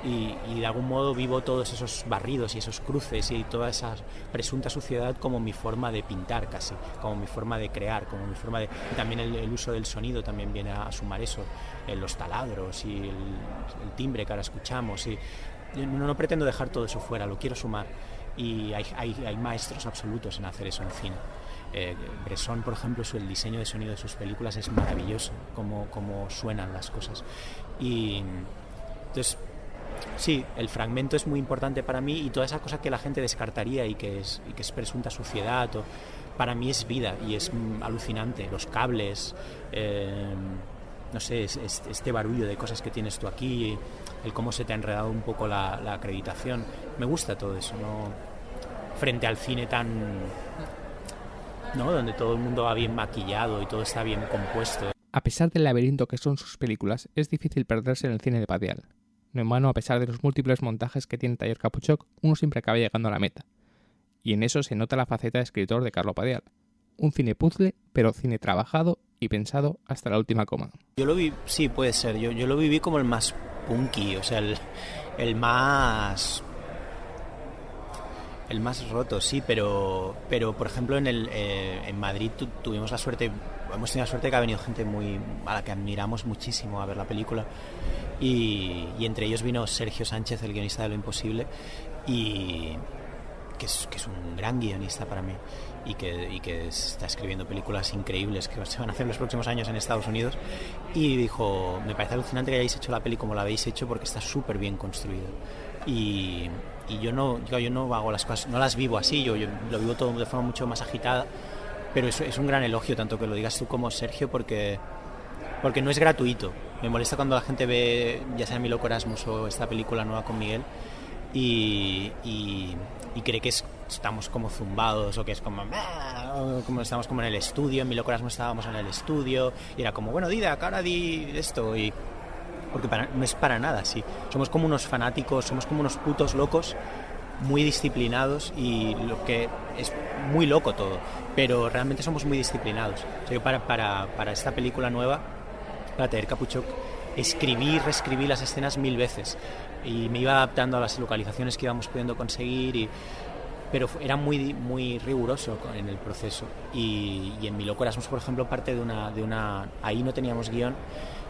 y de algún modo vivo todos esos barridos y esos cruces y toda esa presunta suciedad como mi forma de pintar, casi como mi forma de crear, como mi forma de... Y también el uso del sonido también viene a sumar eso, los taladros y el timbre que ahora escuchamos. Y yo no pretendo dejar todo eso fuera, lo quiero sumar, y hay maestros absolutos en hacer eso en cine. Bresson, por ejemplo, el diseño de sonido de sus películas es maravilloso, como suenan las cosas. Y entonces sí, el fragmento es muy importante para mí, y toda esa cosa que la gente descartaría y que es presunta suciedad, para mí es vida y es alucinante. Los cables, no sé, este barullo de cosas que tienes tú aquí, el cómo se te ha enredado un poco la acreditación. Me gusta todo eso, ¿no? Frente al cine tan... ¿no? Donde todo el mundo va bien maquillado y todo está bien compuesto. A pesar del laberinto que son sus películas, es difícil perderse en el cine de Padial. No en vano, a pesar de los múltiples montajes que tiene Taller Capuchok, uno siempre acaba llegando a la meta. Y en eso se nota la faceta de escritor de Carlo Padial. Un cine puzzle, pero cine trabajado y pensado hasta la última coma. Yo lo vi, sí, puede ser. Yo lo viví como el más punky, o sea, el más... El más roto, sí, pero por ejemplo en Madrid tuvimos la suerte, hemos tenido la suerte de que ha venido gente a la que admiramos muchísimo a ver la película y entre ellos vino Sergio Sánchez, el guionista de Lo Imposible, y que es un gran guionista para mí y que está escribiendo películas increíbles que se van a hacer en los próximos años en Estados Unidos, y dijo, me parece alucinante que hayáis hecho la peli como la habéis hecho porque está súper bien construido. Y yo no hago las cosas, no las vivo así, yo lo vivo todo de forma mucho más agitada, pero eso es un gran elogio, tanto que lo digas tú como Sergio, porque no es gratuito. Me molesta cuando la gente ve, ya sea Mi loco Erasmus o esta película nueva con Miguel, y cree que estamos como zumbados, o que es como estamos como en el estudio. En Mi loco Erasmus estábamos en el estudio y era como, bueno, Dida, ahora di esto, y porque no es para nada así. Somos como unos fanáticos, somos como unos putos locos, muy disciplinados, y lo que es muy loco todo, pero realmente somos muy disciplinados. O sea, yo para esta película nueva, para Taller Capuchok, escribí y reescribí las escenas 1000 veces y me iba adaptando a las localizaciones que íbamos pudiendo conseguir, pero era muy riguroso en el proceso. Y en Mi loco Erasmus, por ejemplo, parte de una ahí no teníamos guión,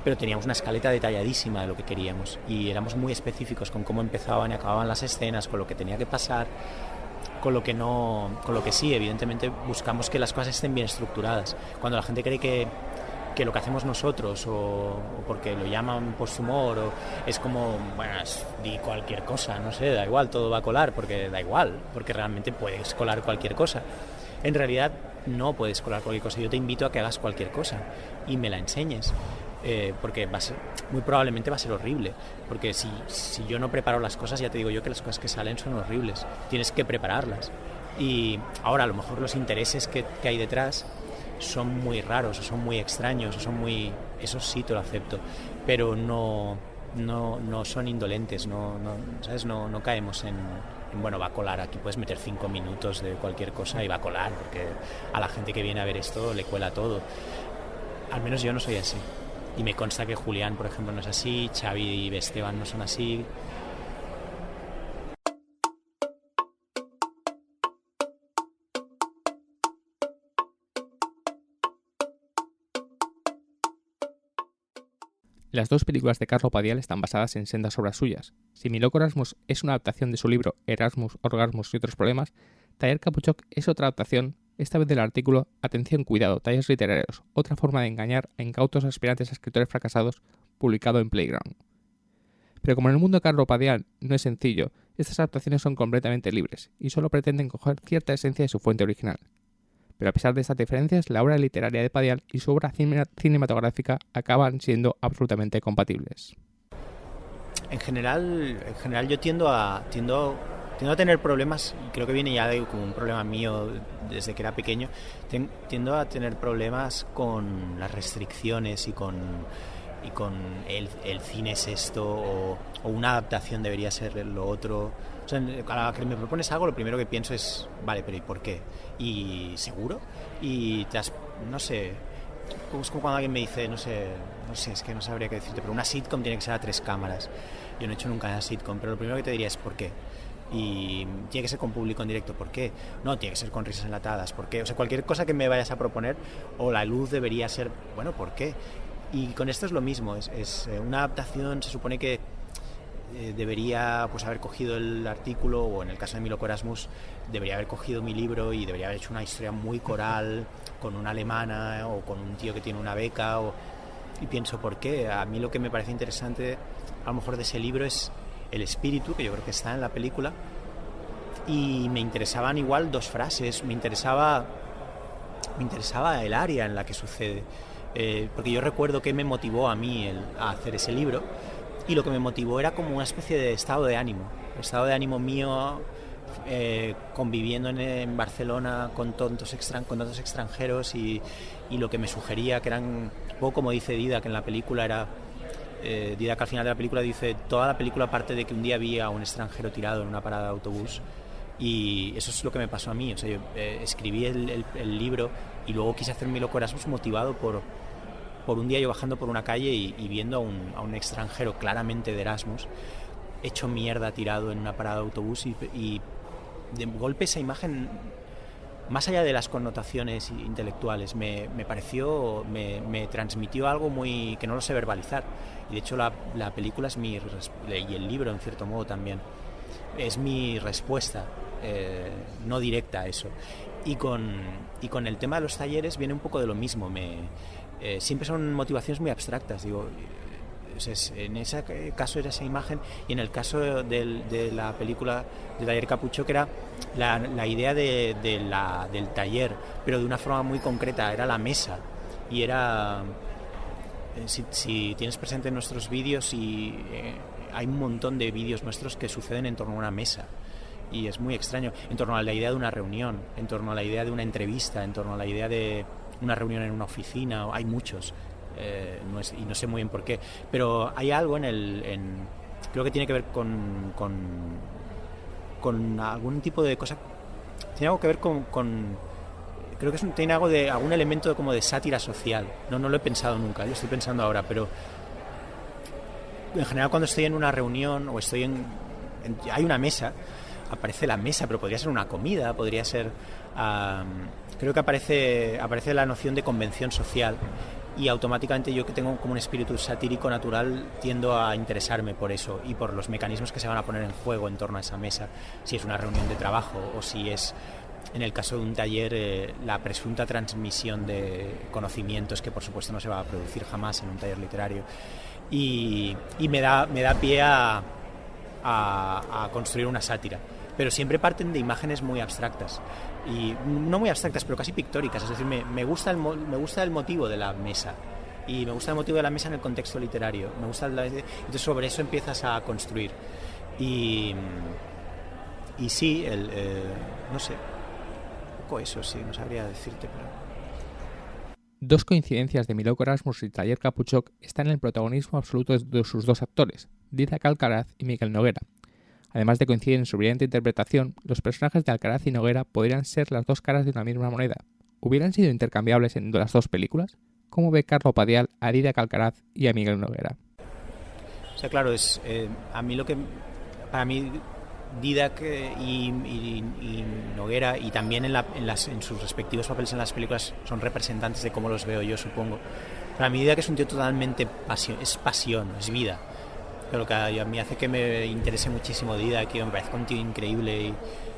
pero teníamos una escaleta detalladísima de lo que queríamos y éramos muy específicos con cómo empezaban y acababan las escenas, con lo que tenía que pasar, con lo que sí, evidentemente buscamos que las cosas estén bien estructuradas. Cuando la gente cree que lo que hacemos nosotros, o porque lo llaman posthumor, o es como, bueno, di cualquier cosa, no sé, da igual, todo va a colar, porque da igual, porque realmente puedes colar cualquier cosa. En realidad no puedes colar cualquier cosa. Yo te invito a que hagas cualquier cosa y me la enseñes, porque muy probablemente va a ser horrible, porque si yo no preparo las cosas, ya te digo yo que las cosas que salen son horribles, tienes que prepararlas. Y ahora a lo mejor los intereses que hay detrás son muy raros, o son muy extraños, o son muy... Eso sí te lo acepto, pero no son indolentes, ¿sabes? No caemos en bueno, va a colar, aquí puedes meter 5 minutos de cualquier cosa y va a colar, porque a la gente que viene a ver esto le cuela todo. Al menos yo no soy así, y me consta que Julián, por ejemplo, no es así, Xavi y Esteban no son así. Las dos películas de Carlo Padial están basadas en sendas obras suyas. Si Mi loco Erasmus es una adaptación de su libro Erasmus, Orgasmus y otros problemas, Taller Capuchok es otra adaptación, esta vez del artículo Atención, cuidado, talleres literarios, otra forma de engañar a incautos aspirantes a escritores fracasados, publicado en Playground. Pero como en el mundo de Carlo Padial no es sencillo, estas adaptaciones son completamente libres y solo pretenden coger cierta esencia de su fuente original. Pero a pesar de estas diferencias, la obra literaria de Padial y su obra cinematográfica acaban siendo absolutamente compatibles. En general yo tiendo a tener problemas, y creo que viene ya de como un problema mío desde que era pequeño, tiendo a tener problemas con las restricciones y con el cine es esto, o una adaptación debería ser lo otro. O sea, a la que me propones algo, lo primero que pienso es, vale, pero ¿y por qué? ¿Y seguro? Y no sé, es como cuando alguien me dice, no sé, es que no sabría qué decirte, pero una sitcom tiene que ser a 3 cámaras. Yo no he hecho nunca una sitcom, pero lo primero que te diría es ¿por qué? Y tiene que ser con público en directo, ¿por qué? No, tiene que ser con risas enlatadas, ¿por qué? O sea, cualquier cosa que me vayas a proponer, o la luz debería ser, bueno, ¿por qué? Y con esto es lo mismo, es una adaptación, se supone que debería pues haber cogido el artículo, o en el caso de Mi loco Erasmus debería haber cogido mi libro y debería haber hecho una historia muy coral con una alemana o con un tío que tiene una beca, y pienso ¿por qué? A mí lo que me parece interesante a lo mejor de ese libro es el espíritu, que yo creo que está en la película, y me interesaban igual 2 frases, me interesaba el área en la que sucede, porque yo recuerdo que me motivó a mí a hacer ese libro. Y lo que me motivó era como una especie de estado de ánimo mío, conviviendo en Barcelona con tantos extranjeros, y lo que me sugería que eran, un poco como dice Dida, que en la película era, Dida que al final de la película dice, toda la película parte de que un día vi a un extranjero tirado en una parada de autobús, y eso es lo que me pasó a mí. O sea, yo escribí el libro y luego quise hacer Mi loco Erasmus motivado por un día yo bajando por una calle y viendo a un extranjero claramente de Erasmus hecho mierda tirado en una parada de autobús, y de golpe esa imagen, más allá de las connotaciones intelectuales, me pareció, me transmitió algo muy que no lo sé verbalizar. Y de hecho la película es y el libro en cierto modo también es mi respuesta no directa a eso. Y con el tema de los talleres viene un poco de lo mismo. Siempre son motivaciones muy abstractas, digo. En ese caso era esa imagen, y en el caso de la película de Taller Capuchó, que era la idea del taller, pero de una forma muy concreta, era la mesa. Y era, si tienes presente nuestros vídeos, hay un montón de vídeos nuestros que suceden en torno a una mesa, y es muy extraño, en torno a la idea de una reunión, en torno a la idea de una entrevista, en torno a la idea de una reunión en una oficina. Hay muchos. Y no sé muy bien por qué, pero hay algo creo que tiene que ver con algún tipo de cosa, tiene algo que ver creo que tiene algún elemento como de sátira social. No lo he pensado nunca, lo estoy pensando ahora, pero en general cuando estoy en una reunión o hay una mesa, aparece la mesa, pero podría ser una comida, podría ser creo que aparece la noción de convención social. Y automáticamente yo, que tengo como un espíritu satírico natural, tiendo a interesarme por eso y por los mecanismos que se van a poner en juego en torno a esa mesa, si es una reunión de trabajo o si es, en el caso de un taller, la presunta transmisión de conocimientos, que por supuesto no se va a producir jamás en un taller literario. Y me da pie a construir una sátira, pero siempre parten de imágenes muy abstractas, y no muy abstractas, pero casi pictóricas. Es decir, me gusta el motivo de la mesa, y me gusta el motivo de la mesa en el contexto literario. Entonces sobre eso empiezas a construir, y sí, no sé, un poco eso, sí, no sabría decirte, pero... Dos coincidencias de Miloko Erasmus y Taller Capuchok están en el protagonismo absoluto de sus dos actores, Didac Alcaraz y Miguel Noguera. Además de coincidir en su brillante interpretación, los personajes de Alcaraz y Noguera podrían ser las dos caras de una misma moneda. ¿Hubieran sido intercambiables en las dos películas? ¿Cómo ve Carlo Padial a Didac Alcaraz y a Miguel Noguera? O sea, claro, para mí Didac y Noguera, y también en sus respectivos papeles en las películas, son representantes de cómo los veo yo, supongo. Para mí Didac es un tío totalmente pasión, es vida. Pero lo que a mí hace que me interese muchísimo Didac, que me parece un tío increíble y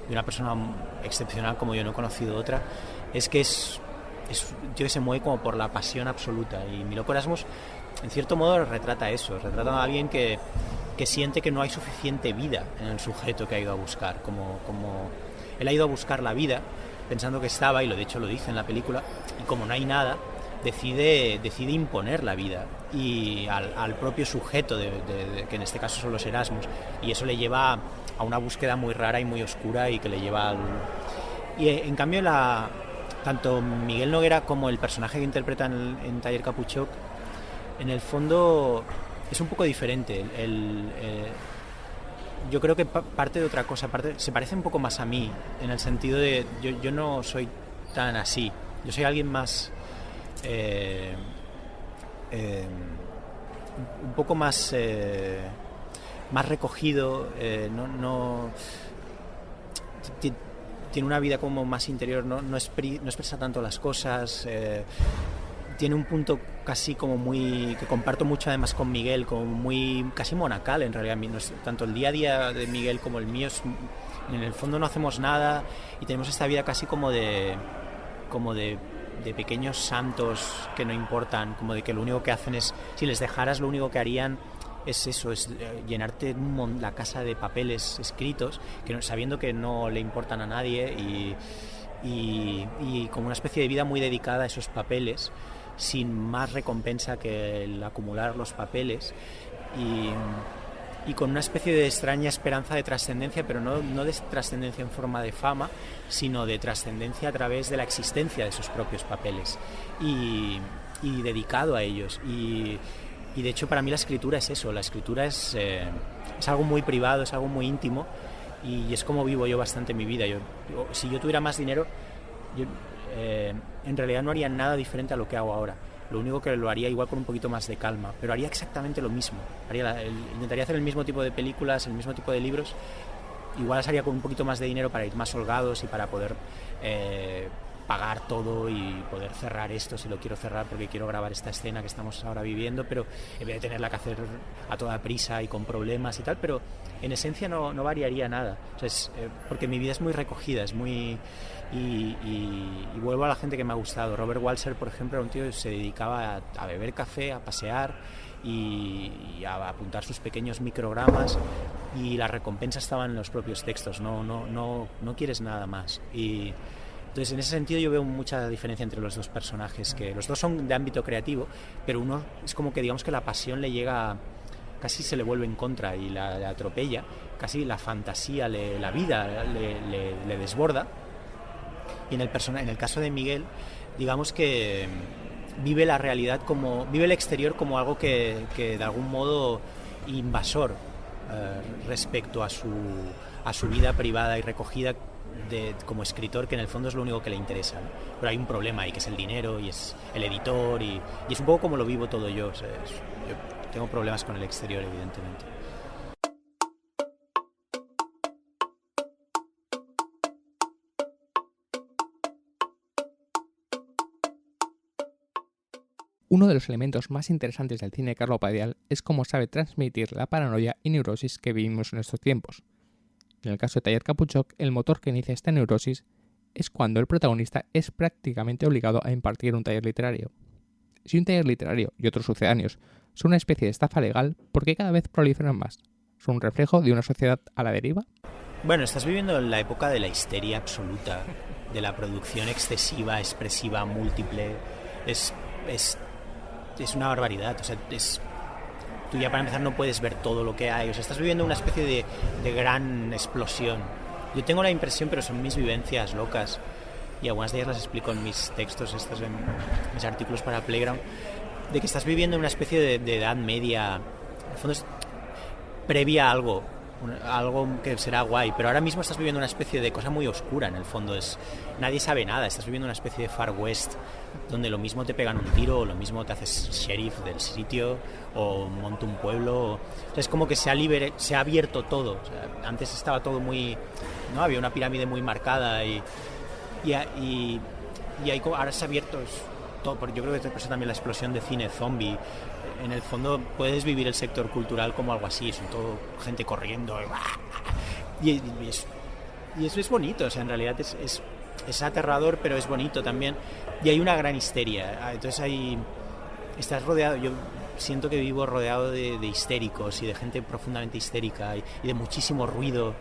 una persona excepcional como yo no he conocido otra, es que es un tío que se mueve como por la pasión absoluta. Y Miloko Erasmus, en cierto modo, retrata eso, retrata a alguien que siente que no hay suficiente vida en el sujeto que ha ido a buscar, como él ha ido a buscar la vida pensando que estaba, y de hecho lo dice en la película, y como no hay nada, decide imponer la vida y al propio sujeto, que en este caso son los Erasmus, y eso le lleva a una búsqueda muy rara y muy oscura, y que le lleva y en cambio tanto Miguel Noguera como el personaje que interpreta en Taller Capuchok, en el fondo es un poco diferente. Yo creo que parte de otra cosa, se parece un poco más a mí, en el sentido de yo no soy tan así, yo soy alguien más un poco más recogido, tiene una vida como más interior, no expresa tanto las cosas, tiene un punto casi como que comparto mucho además con Miguel, como muy casi monacal en realidad. Tanto el día a día de Miguel como el mío en el fondo no hacemos nada, y tenemos esta vida casi como de pequeños santos que no importan, como de que lo único que hacen es, si les dejaras, lo único que harían es eso, es llenarte la casa de papeles escritos, sabiendo que no le importan a nadie, y como una especie de vida muy dedicada a esos papeles, sin más recompensa que el acumular los papeles, y con una especie de extraña esperanza de trascendencia, pero no de trascendencia en forma de fama, sino de trascendencia a través de la existencia de sus propios papeles, y dedicado a ellos. Y de hecho para mí la escritura es eso, la escritura es algo muy privado, es algo muy íntimo, y es como vivo yo bastante mi vida. Si yo tuviera más dinero, en realidad no haría nada diferente a lo que hago ahora. Lo único que lo haría igual con un poquito más de calma, pero haría exactamente lo mismo. Intentaría hacer el mismo tipo de películas, el mismo tipo de libros, igual salía con un poquito más de dinero para ir más holgados y para poder pagar todo y poder cerrar esto si lo quiero cerrar porque quiero grabar esta escena que estamos ahora viviendo, pero en vez de tenerla que hacer a toda prisa y con problemas y tal, pero en esencia no variaría nada. O sea, porque mi vida es muy recogida, es muy... Y vuelvo a la gente que me ha gustado. Robert Walser, por ejemplo, era un tío que se dedicaba a beber café, a pasear y a apuntar sus pequeños microgramas, y la recompensa estaba en los propios textos, no quieres nada más. Y entonces, en ese sentido, yo veo mucha diferencia entre los dos personajes, que los dos son de ámbito creativo, pero uno es como que, digamos, que la pasión le llega, casi se le vuelve en contra y la atropella, casi la fantasía, la vida le desborda. Y en el caso de Miguel, digamos que vive la realidad vive el exterior como algo que de algún modo invasor respecto a su vida privada y recogida como escritor, que en el fondo es lo único que le interesa, ¿no? Pero hay un problema ahí, que es el dinero y es el editor, y es un poco como lo vivo todo yo. O sea, yo tengo problemas con el exterior, evidentemente. Uno de los elementos más interesantes del cine de Carlo Padial es cómo sabe transmitir la paranoia y neurosis que vivimos en estos tiempos. En el caso de Taller Capuchok, el motor que inicia esta neurosis es cuando el protagonista es prácticamente obligado a impartir un taller literario. Si un taller literario y otros sucedáneos son una especie de estafa legal, ¿por qué cada vez proliferan más? ¿Son un reflejo de una sociedad a la deriva? Bueno, estás viviendo la época de la histeria absoluta, de la producción excesiva, expresiva, múltiple. Es una barbaridad. O sea, tú ya para empezar no puedes ver todo lo que hay. O sea, estás viviendo una especie de gran explosión. Yo tengo la impresión, pero son mis vivencias locas, y algunas de ellas las explico en mis textos, en mis artículos para Playground, de que estás viviendo una especie de edad media, en el fondo es previa a algo que será guay, pero ahora mismo estás viviendo una especie de cosa muy oscura. En el fondo nadie sabe nada, estás viviendo una especie de Far West, donde lo mismo te pegan un tiro, o lo mismo te haces sheriff del sitio, o monta un pueblo. O sea, es como que se ha abierto todo. O sea, antes estaba todo no había una pirámide muy marcada y ahora se ha abierto todo. Yo creo que te pasa también la explosión de cine zombie. En el fondo puedes vivir el sector cultural como algo así, son todo gente corriendo y eso es bonito. O sea, en realidad es aterrador, pero es bonito también, y hay una gran histeria. Entonces estás rodeado, yo siento que vivo rodeado de histéricos y de gente profundamente histérica y de muchísimo ruido.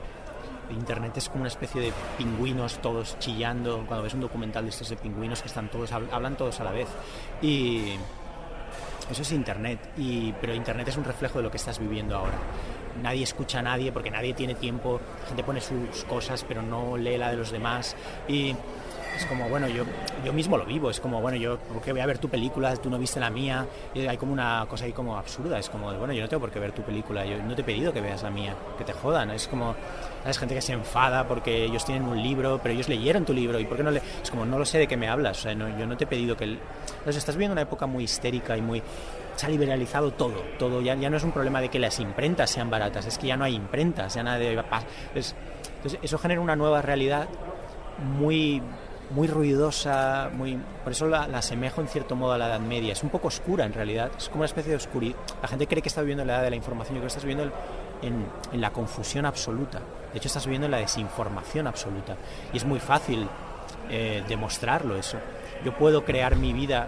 Internet es como una especie de pingüinos todos chillando. Cuando ves un documental de estos de pingüinos que hablan todos a la vez, y eso es Internet, pero Internet es un reflejo de lo que estás viviendo ahora. Nadie escucha a nadie porque nadie tiene tiempo, la gente pone sus cosas pero no lee la de los demás, y es como, bueno, yo mismo lo vivo, es como, bueno, yo porque voy a ver tu película, tú no viste la mía, y hay como una cosa ahí como absurda, es como, bueno, yo no tengo por qué ver tu película, yo no te he pedido que veas la mía, que te jodan. Es como, ¿sabes? Gente que se enfada porque ellos tienen un libro, pero ellos leyeron tu libro, ¿y por qué no es como, no lo sé de qué me hablas? O sea, yo no te he pedido que... Entonces estás viviendo una época muy histérica y se ha liberalizado todo, ya no es un problema de que las imprentas sean baratas, es que ya no hay imprentas, ya nada de... Entonces eso genera una nueva realidad muy ruidosa, por eso la asemejo en cierto modo a la Edad Media. Es un poco oscura en realidad, es como una especie de oscuridad. La gente cree que está viviendo en la edad de la información, yo creo que estás viviendo en la confusión absoluta. De hecho, estás viviendo en la desinformación absoluta, y es muy fácil demostrarlo eso. Yo puedo crear mi vida,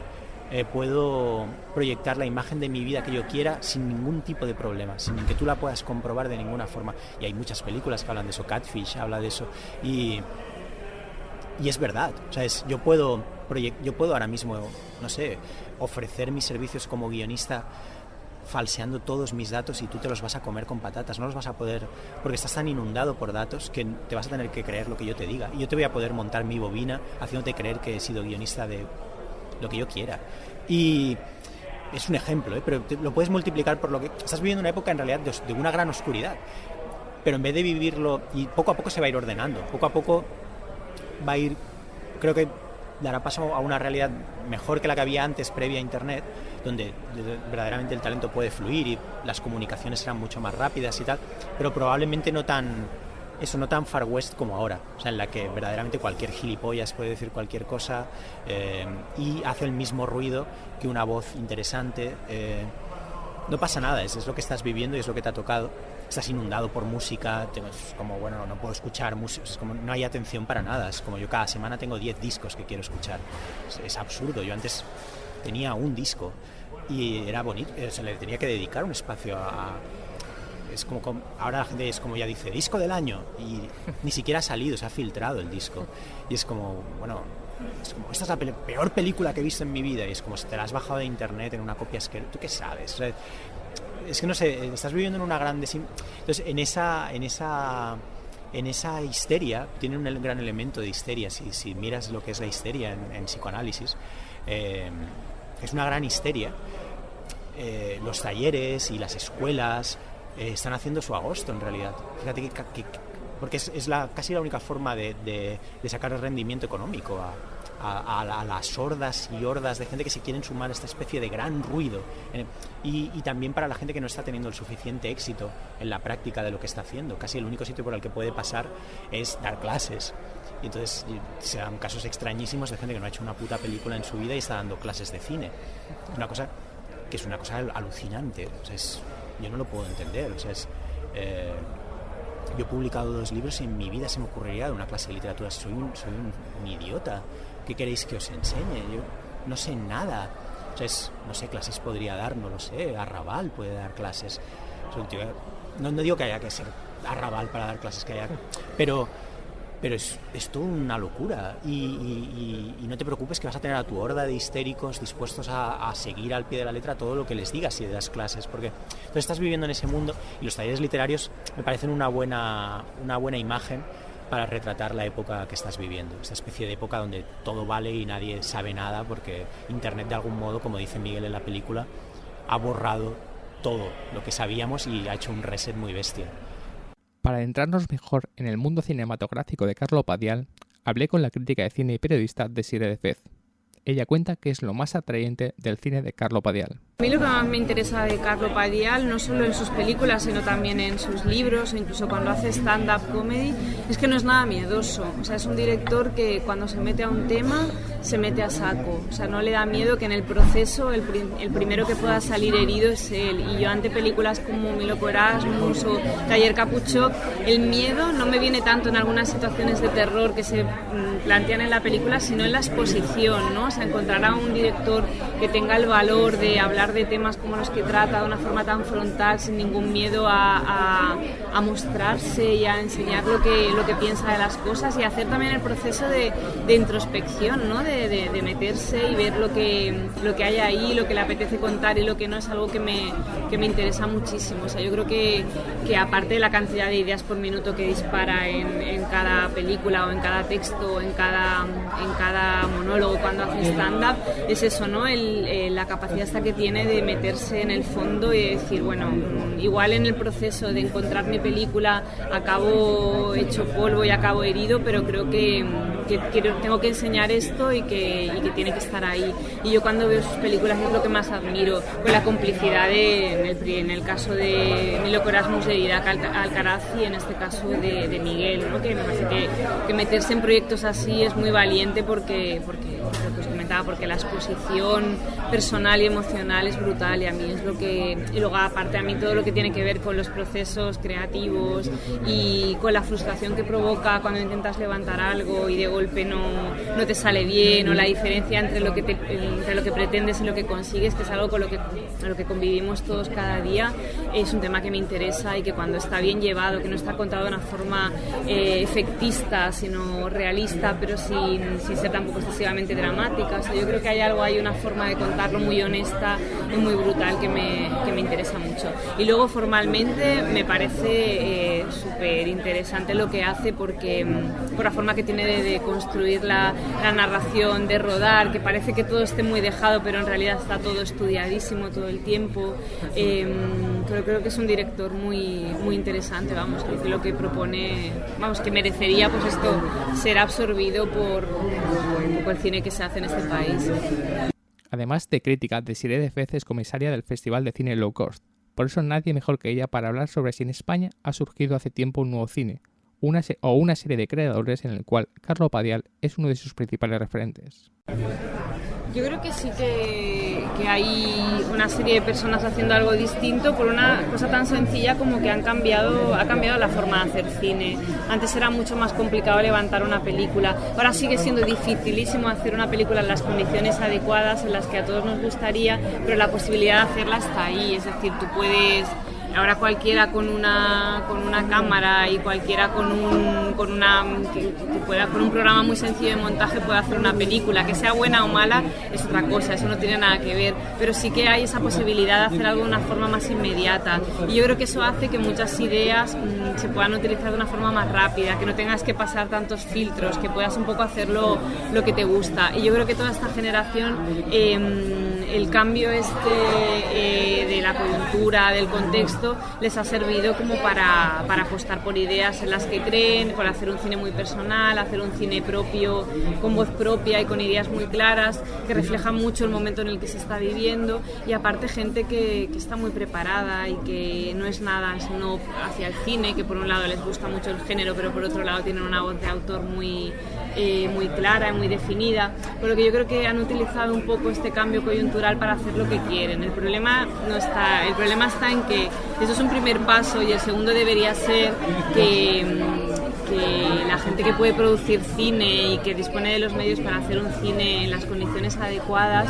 puedo proyectar la imagen de mi vida que yo quiera sin ningún tipo de problema, sin que tú la puedas comprobar de ninguna forma. Y hay muchas películas que hablan de eso. Catfish habla de eso, y es verdad. O sea, yo puedo ahora mismo, no sé, ofrecer mis servicios como guionista falseando todos mis datos, y tú te los vas a comer con patatas, no los vas a poder, porque estás tan inundado por datos que te vas a tener que creer lo que yo te diga, y yo te voy a poder montar mi bobina haciéndote creer que he sido guionista de lo que yo quiera. Y es un ejemplo, pero lo puedes multiplicar por lo que estás viviendo, una época en realidad de una gran oscuridad, pero en vez de vivirlo, y poco a poco se va a ir ordenando, poco a poco va a ir, creo que dará paso a una realidad mejor que la que había antes, previa a Internet, donde verdaderamente el talento puede fluir y las comunicaciones serán mucho más rápidas y tal, pero probablemente no tan eso, no tan Far West como ahora, o sea, en la que verdaderamente cualquier gilipollas puede decir cualquier cosa y hace el mismo ruido que una voz interesante. No pasa nada, es lo que estás viviendo y es lo que te ha tocado. Estás inundado por música, es como, bueno, no puedo escuchar música, es como no hay atención para nada, es como yo cada semana tengo 10 discos que quiero escuchar. Es absurdo, yo antes tenía un disco y era bonito, se le tenía que dedicar un espacio a... Es como, ahora la gente es como ya dice, disco del año, y ni siquiera ha salido, se ha filtrado el disco. Y es como, bueno, es como, esta es la peor película que he visto en mi vida, y es como si te la has bajado de internet en una copia asquerosa. ¿Tú qué sabes? O sea, es que no sé, estás viviendo en una gran entonces en esa histeria, tiene un gran elemento de histeria, si miras lo que es la histeria en psicoanálisis, es una gran histeria. Los talleres y las escuelas están haciendo su agosto en realidad. Fíjate que porque es casi la única forma de sacar el rendimiento económico a las hordas y hordas de gente que se quieren sumar a esta especie de gran ruido, y también para la gente que no está teniendo el suficiente éxito en la práctica de lo que está haciendo. Casi el único sitio por el que puede pasar es dar clases, y entonces se dan casos extrañísimos de gente que no ha hecho una puta película en su vida y está dando clases de cine. Una cosa que es una cosa alucinante, o sea, yo no lo puedo entender, o sea, yo he publicado 2 libros y en mi vida se me ocurriría dar una clase de literatura. Soy un idiota. ¿Qué queréis que os enseñe? Yo no sé nada. O sea, no sé, clases podría dar, no lo sé. Arrabal puede dar clases. No digo que haya que ser Arrabal para dar clases, pero es toda una locura, y no te preocupes que vas a tener a tu horda de histéricos dispuestos a seguir al pie de la letra todo lo que les digas si le das clases, porque entonces estás viviendo en ese mundo, y los talleres literarios me parecen una buena imagen para retratar la época que estás viviendo, esta especie de época donde todo vale y nadie sabe nada, porque Internet de algún modo, como dice Miguel en la película, ha borrado todo lo que sabíamos y ha hecho un reset muy bestia. Para adentrarnos mejor en el mundo cinematográfico de Carlo Padial, hablé con la crítica de cine y periodista Desirée de Fez. Ella cuenta qué es lo más atrayente del cine de Carlo Padial. A mí lo que más me interesa de Carlo Padial, no solo en sus películas, sino también en sus libros, o incluso cuando hace stand-up comedy, es que no es nada miedoso. O sea, es un director que cuando se mete a un tema, se mete a saco. O sea, no le da miedo que en el proceso el primero que pueda salir herido es él. Y yo ante películas como Mi loco Erasmus o Taller Capuchok, el miedo no me viene tanto en algunas situaciones de terror que se plantean en la película, sino en la exposición, ¿no? O sea, encontrar a un director que tenga el valor de hablar de temas como los que trata de una forma tan frontal, sin ningún miedo a mostrarse y a enseñar lo que piensa de las cosas, y hacer también el proceso de introspección, ¿no? De meterse y ver lo que hay ahí, lo que le apetece contar y lo que no, es algo que me interesa muchísimo. O sea, yo creo que aparte de la cantidad de ideas por minuto que dispara en cada película o en cada texto, en cada monólogo cuando hace stand-up, es eso, ¿no? La capacidad hasta que tiene de meterse en el fondo y decir, bueno, igual en el proceso de encontrar mi película acabo hecho polvo y acabo herido, pero creo que tengo que enseñar esto y que tiene que estar ahí. Y yo cuando veo sus películas es lo que más admiro, con la complicidad en el caso de Mi loco Erasmus de Didac Alcaraz, y en este caso de Miguel, ¿no? Que me parece que meterse en proyectos así es muy valiente porque lo que os comentaba, porque la exposición personal y emocional es brutal, y a mí es lo que... Y luego aparte a mí todo lo que tiene que ver con los procesos creativos y con la frustración que provoca cuando intentas levantar algo y de golpe no te sale bien, o la diferencia entre lo que pretendes y lo que consigues, que es algo con lo que convivimos todos cada día, es un tema que me interesa, y que cuando está bien llevado, que no está contado de una forma efectista, sino realista, pero sin ser tampoco excesivamente dramática. O sea, yo creo que hay una forma de contarlo muy honesta y muy brutal que me interesa mucho. Y luego formalmente me parece súper interesante lo que hace, porque por la forma que tiene de construir la narración, de rodar, que parece que todo esté muy dejado, pero en realidad está todo estudiadísimo todo el tiempo. Creo que es un director muy, muy interesante, vamos, que lo que propone, vamos, que merecería pues esto, ser absorbido por el cine que se hace en este país. Además de crítica, Desirée de Fez es comisaria del Festival de Cine Low Cost. Por eso nadie mejor que ella para hablar sobre si en España ha surgido hace tiempo un nuevo cine, una serie de creadores en el cual Carlo Padial es uno de sus principales referentes. Yo creo que sí que hay una serie de personas haciendo algo distinto por una cosa tan sencilla como que ha cambiado la forma de hacer cine. Antes era mucho más complicado levantar una película. Ahora sigue siendo dificilísimo hacer una película en las condiciones adecuadas, en las que a todos nos gustaría, pero la posibilidad de hacerla está ahí. Es decir, tú puedes... Ahora cualquiera con una cámara y cualquiera con un programa muy sencillo de montaje puede hacer una película. Que sea buena o mala es otra cosa, eso no tiene nada que ver, pero sí que hay esa posibilidad de hacer algo de una forma más inmediata, y yo creo que eso hace que muchas ideas se puedan utilizar de una forma más rápida, que no tengas que pasar tantos filtros, que puedas un poco hacerlo lo que te gusta. Y yo creo que toda esta generación, el cambio de la coyuntura, del contexto, les ha servido como para apostar por ideas en las que creen, por hacer un cine muy personal, hacer un cine propio, con voz propia y con ideas muy claras, que reflejan mucho el momento en el que se está viviendo, y aparte gente que está muy preparada y que no es nada sino hacia el cine, que por un lado les gusta mucho el género, pero por otro lado tienen una voz de autor muy clara y muy definida, por lo que yo creo que han utilizado un poco este cambio coyuntural para hacer lo que quieren. El problema está en que eso es un primer paso, y el segundo debería ser que la gente que puede producir cine y que dispone de los medios para hacer un cine en las condiciones adecuadas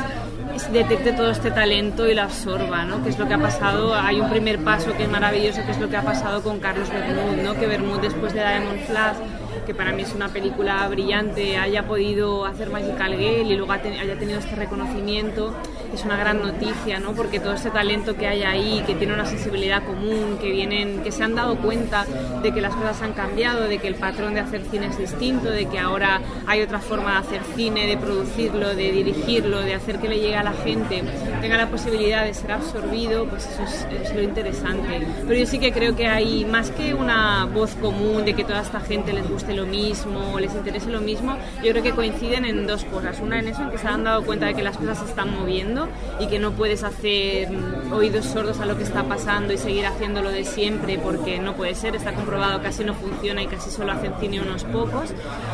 detecte todo este talento y lo absorba, ¿no? Que es lo que ha pasado. Hay un primer paso que es maravilloso, que es lo que ha pasado con Carlos Bermúdez, ¿no? Que Bermúdez, después de Diamond Flash, que para mí es una película brillante, haya podido hacer Magical Girl y luego haya tenido este reconocimiento, es una gran noticia, ¿no? Porque todo este talento que hay ahí, que tiene una sensibilidad común, que se han dado cuenta de que las cosas han cambiado, de que el patrón de hacer cine es distinto, de que ahora hay otra forma de hacer cine, de producirlo, de dirigirlo, de hacer que le llegue a la gente, tenga la posibilidad de ser absorbido, pues eso es lo interesante. Pero yo sí que creo que hay más que una voz común de que toda esta gente les guste lo mismo, les interese lo mismo. Yo creo que coinciden en dos cosas. Una, en eso, en que se han dado cuenta de que las cosas se están moviendo y que no puedes hacer oídos sordos a lo que está pasando y seguir haciéndolo de siempre, porque no puede ser, está comprobado, casi no funciona y casi solo hacen cine unos pocos.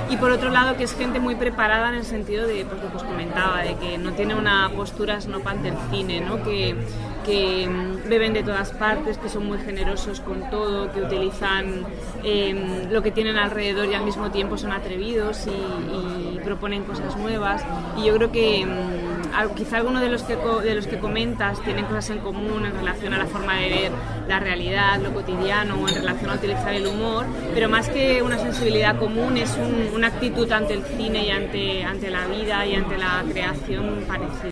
Y por otro lado, que es gente muy preparada en el sentido de, pues lo que os comentaba, de que no tiene una postura snob ante el cine, ¿no? Que beben de todas partes, que son muy generosos con todo, que utilizan lo que tienen alrededor y al mismo tiempo son atrevidos y proponen cosas nuevas. Y yo creo que quizá algunos de los que comentas tienen cosas en común en relación a la forma de ver la realidad, lo cotidiano, o en relación a utilizar el humor, pero más que una sensibilidad común es una actitud ante el cine y ante la vida y ante la creación parecida.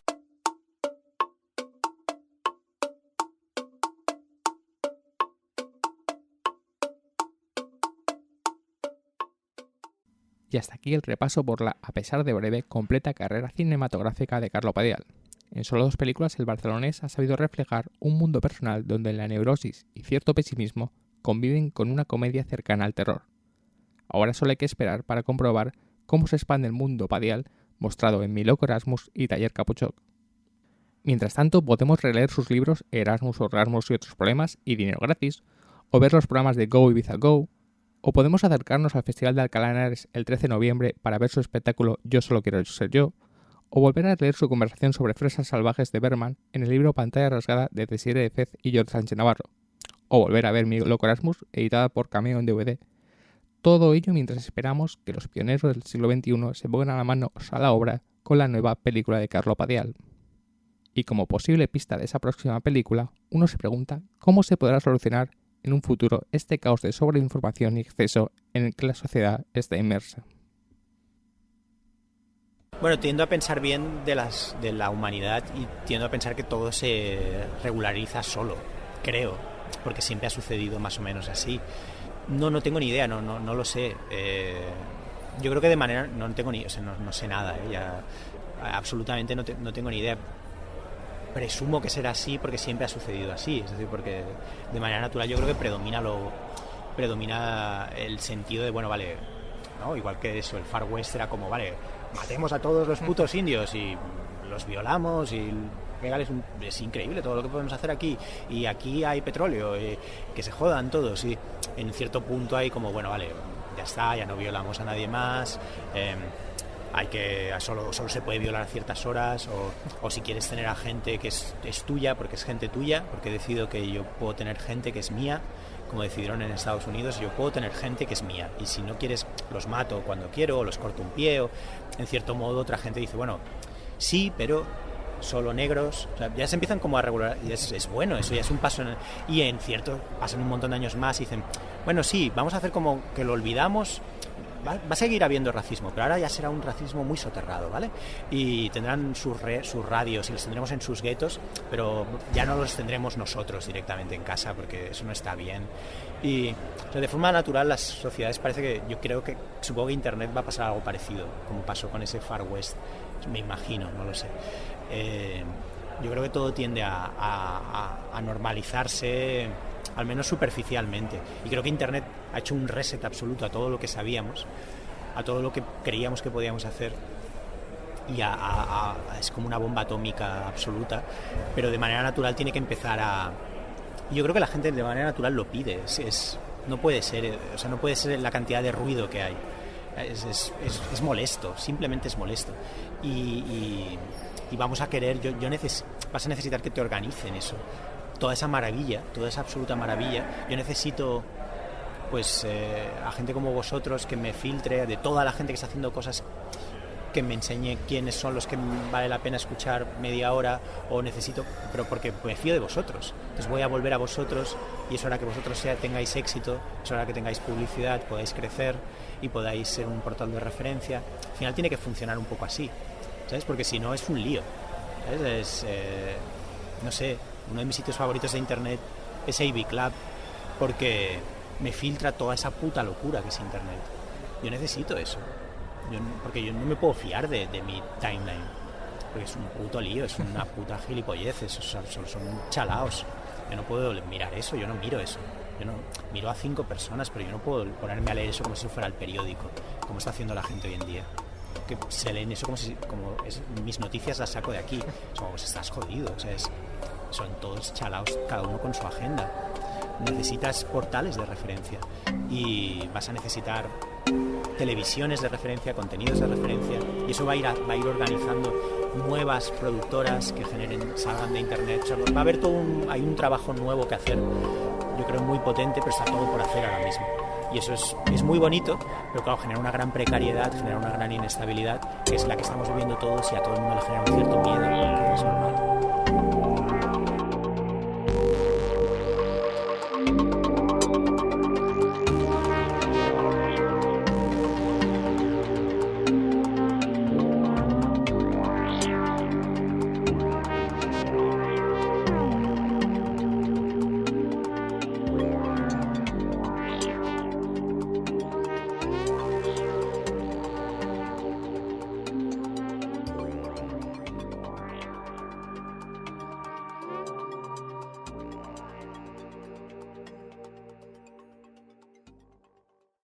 Y hasta aquí el repaso por la, a pesar de breve, completa carrera cinematográfica de Carlo Padial. En solo 2 películas, el barcelonés ha sabido reflejar un mundo personal donde la neurosis y cierto pesimismo conviven con una comedia cercana al terror. Ahora solo hay que esperar para comprobar cómo se expande el mundo Padial, mostrado en Mi loco Erasmus y Taller Capuchoc. Mientras tanto, podemos releer sus libros Erasmus, Orgasmus y otros problemas y Dinero gratis, o ver los programas de Go Ibiza Go, o podemos acercarnos al Festival de Alcalá de Henares el 13 de noviembre para ver su espectáculo Yo solo quiero ser yo, o volver a leer su conversación sobre fresas salvajes de Berman en el libro Pantalla rasgada de Desiree de Fez y Jordi Sánchez Navarro, o volver a ver Mi loco Erasmus, editada por Cameo en DVD. Todo ello mientras esperamos que los pioneros del siglo XXI se pongan a la mano a la obra con la nueva película de Carlo Padial. Y como posible pista de esa próxima película, uno se pregunta cómo se podrá solucionar en un futuro este caos de sobreinformación y exceso en el que la sociedad está inmersa. Bueno, tiendo a pensar bien de la humanidad y tiendo a pensar que todo se regulariza solo, creo, porque siempre ha sucedido más o menos así. No tengo ni idea, no lo sé. Yo creo que de manera, no sé nada, ya, absolutamente no tengo ni idea. Presumo que será así porque siempre ha sucedido así, es decir, porque de manera natural yo creo que predomina el sentido de, bueno, vale, ¿no? Igual que eso, el Far West era como, vale, matemos a todos los putos indios y los violamos y es increíble todo lo que podemos hacer aquí, y aquí hay petróleo, que se jodan todos, y en cierto punto hay como, bueno, vale, ya está, ya no violamos a nadie más, solo se puede violar a ciertas horas, o si quieres tener a gente que es tuya, porque es gente tuya, porque he decidido que yo puedo tener gente que es mía, como decidieron en Estados Unidos, yo puedo tener gente que es mía, y si no quieres los mato cuando quiero, o los corto un pie, o en cierto modo otra gente dice, bueno, sí, pero solo negros, o sea, ya se empiezan como a regular, y es bueno, eso ya es un paso, y en cierto, pasan un montón de años más y dicen, bueno, sí, vamos a hacer como que lo olvidamos. Va a seguir habiendo racismo, pero ahora ya será un racismo muy soterrado, ¿vale? Y tendrán sus radios y los tendremos en sus guetos, pero ya no los tendremos nosotros directamente en casa, porque eso no está bien. Y o sea, de forma natural las sociedades supongo que Internet va a pasar algo parecido, como pasó con ese Far West, me imagino, no lo sé. Yo creo que todo tiende a normalizarse, al menos superficialmente, y creo que Internet ha hecho un reset absoluto a todo lo que sabíamos, a todo lo que creíamos que podíamos hacer, y es como una bomba atómica absoluta, pero de manera natural tiene que empezar yo creo que la gente de manera natural lo pide, no puede ser, o sea, no puede ser la cantidad de ruido que hay, es molesto, simplemente es molesto, y vamos a querer, vas a necesitar que te organicen eso, toda esa maravilla, toda esa absoluta maravilla. Yo necesito pues a gente como vosotros que me filtre, de toda la gente que está haciendo cosas, que me enseñe quiénes son los que vale la pena escuchar media hora, pero porque me fío de vosotros, entonces voy a volver a vosotros, y es hora que vosotros tengáis éxito, es hora que tengáis publicidad, podáis crecer y podáis ser un portal de referencia. Al final tiene que funcionar un poco así, ¿sabes? Porque si no es un lío, ¿sabes? No sé, uno de mis sitios favoritos de internet es AV Club, porque me filtra toda esa puta locura que es internet. Yo necesito eso, porque yo no me puedo fiar de mi timeline, porque es un puto lío, es una puta gilipollez, son chalaos. Yo no puedo mirar eso, yo no miro eso. Yo no miro a 5 personas, pero yo no puedo ponerme a leer eso como si fuera el periódico, como está haciendo la gente hoy en día, que se leen eso mis noticias las saco de aquí. Pues estás jodido, o sea, son todos chalaos, cada uno con su agenda. Necesitas portales de referencia, y vas a necesitar televisiones de referencia, contenidos de referencia, y eso va a ir organizando nuevas productoras que salgan de internet. O sea, va a haber hay un trabajo nuevo que hacer, yo creo muy potente, pero está todo por hacer ahora mismo. Y eso es muy bonito, pero claro, genera una gran precariedad, genera una gran inestabilidad, que es la que estamos viviendo todos, y a todo el mundo le genera un cierto miedo, porque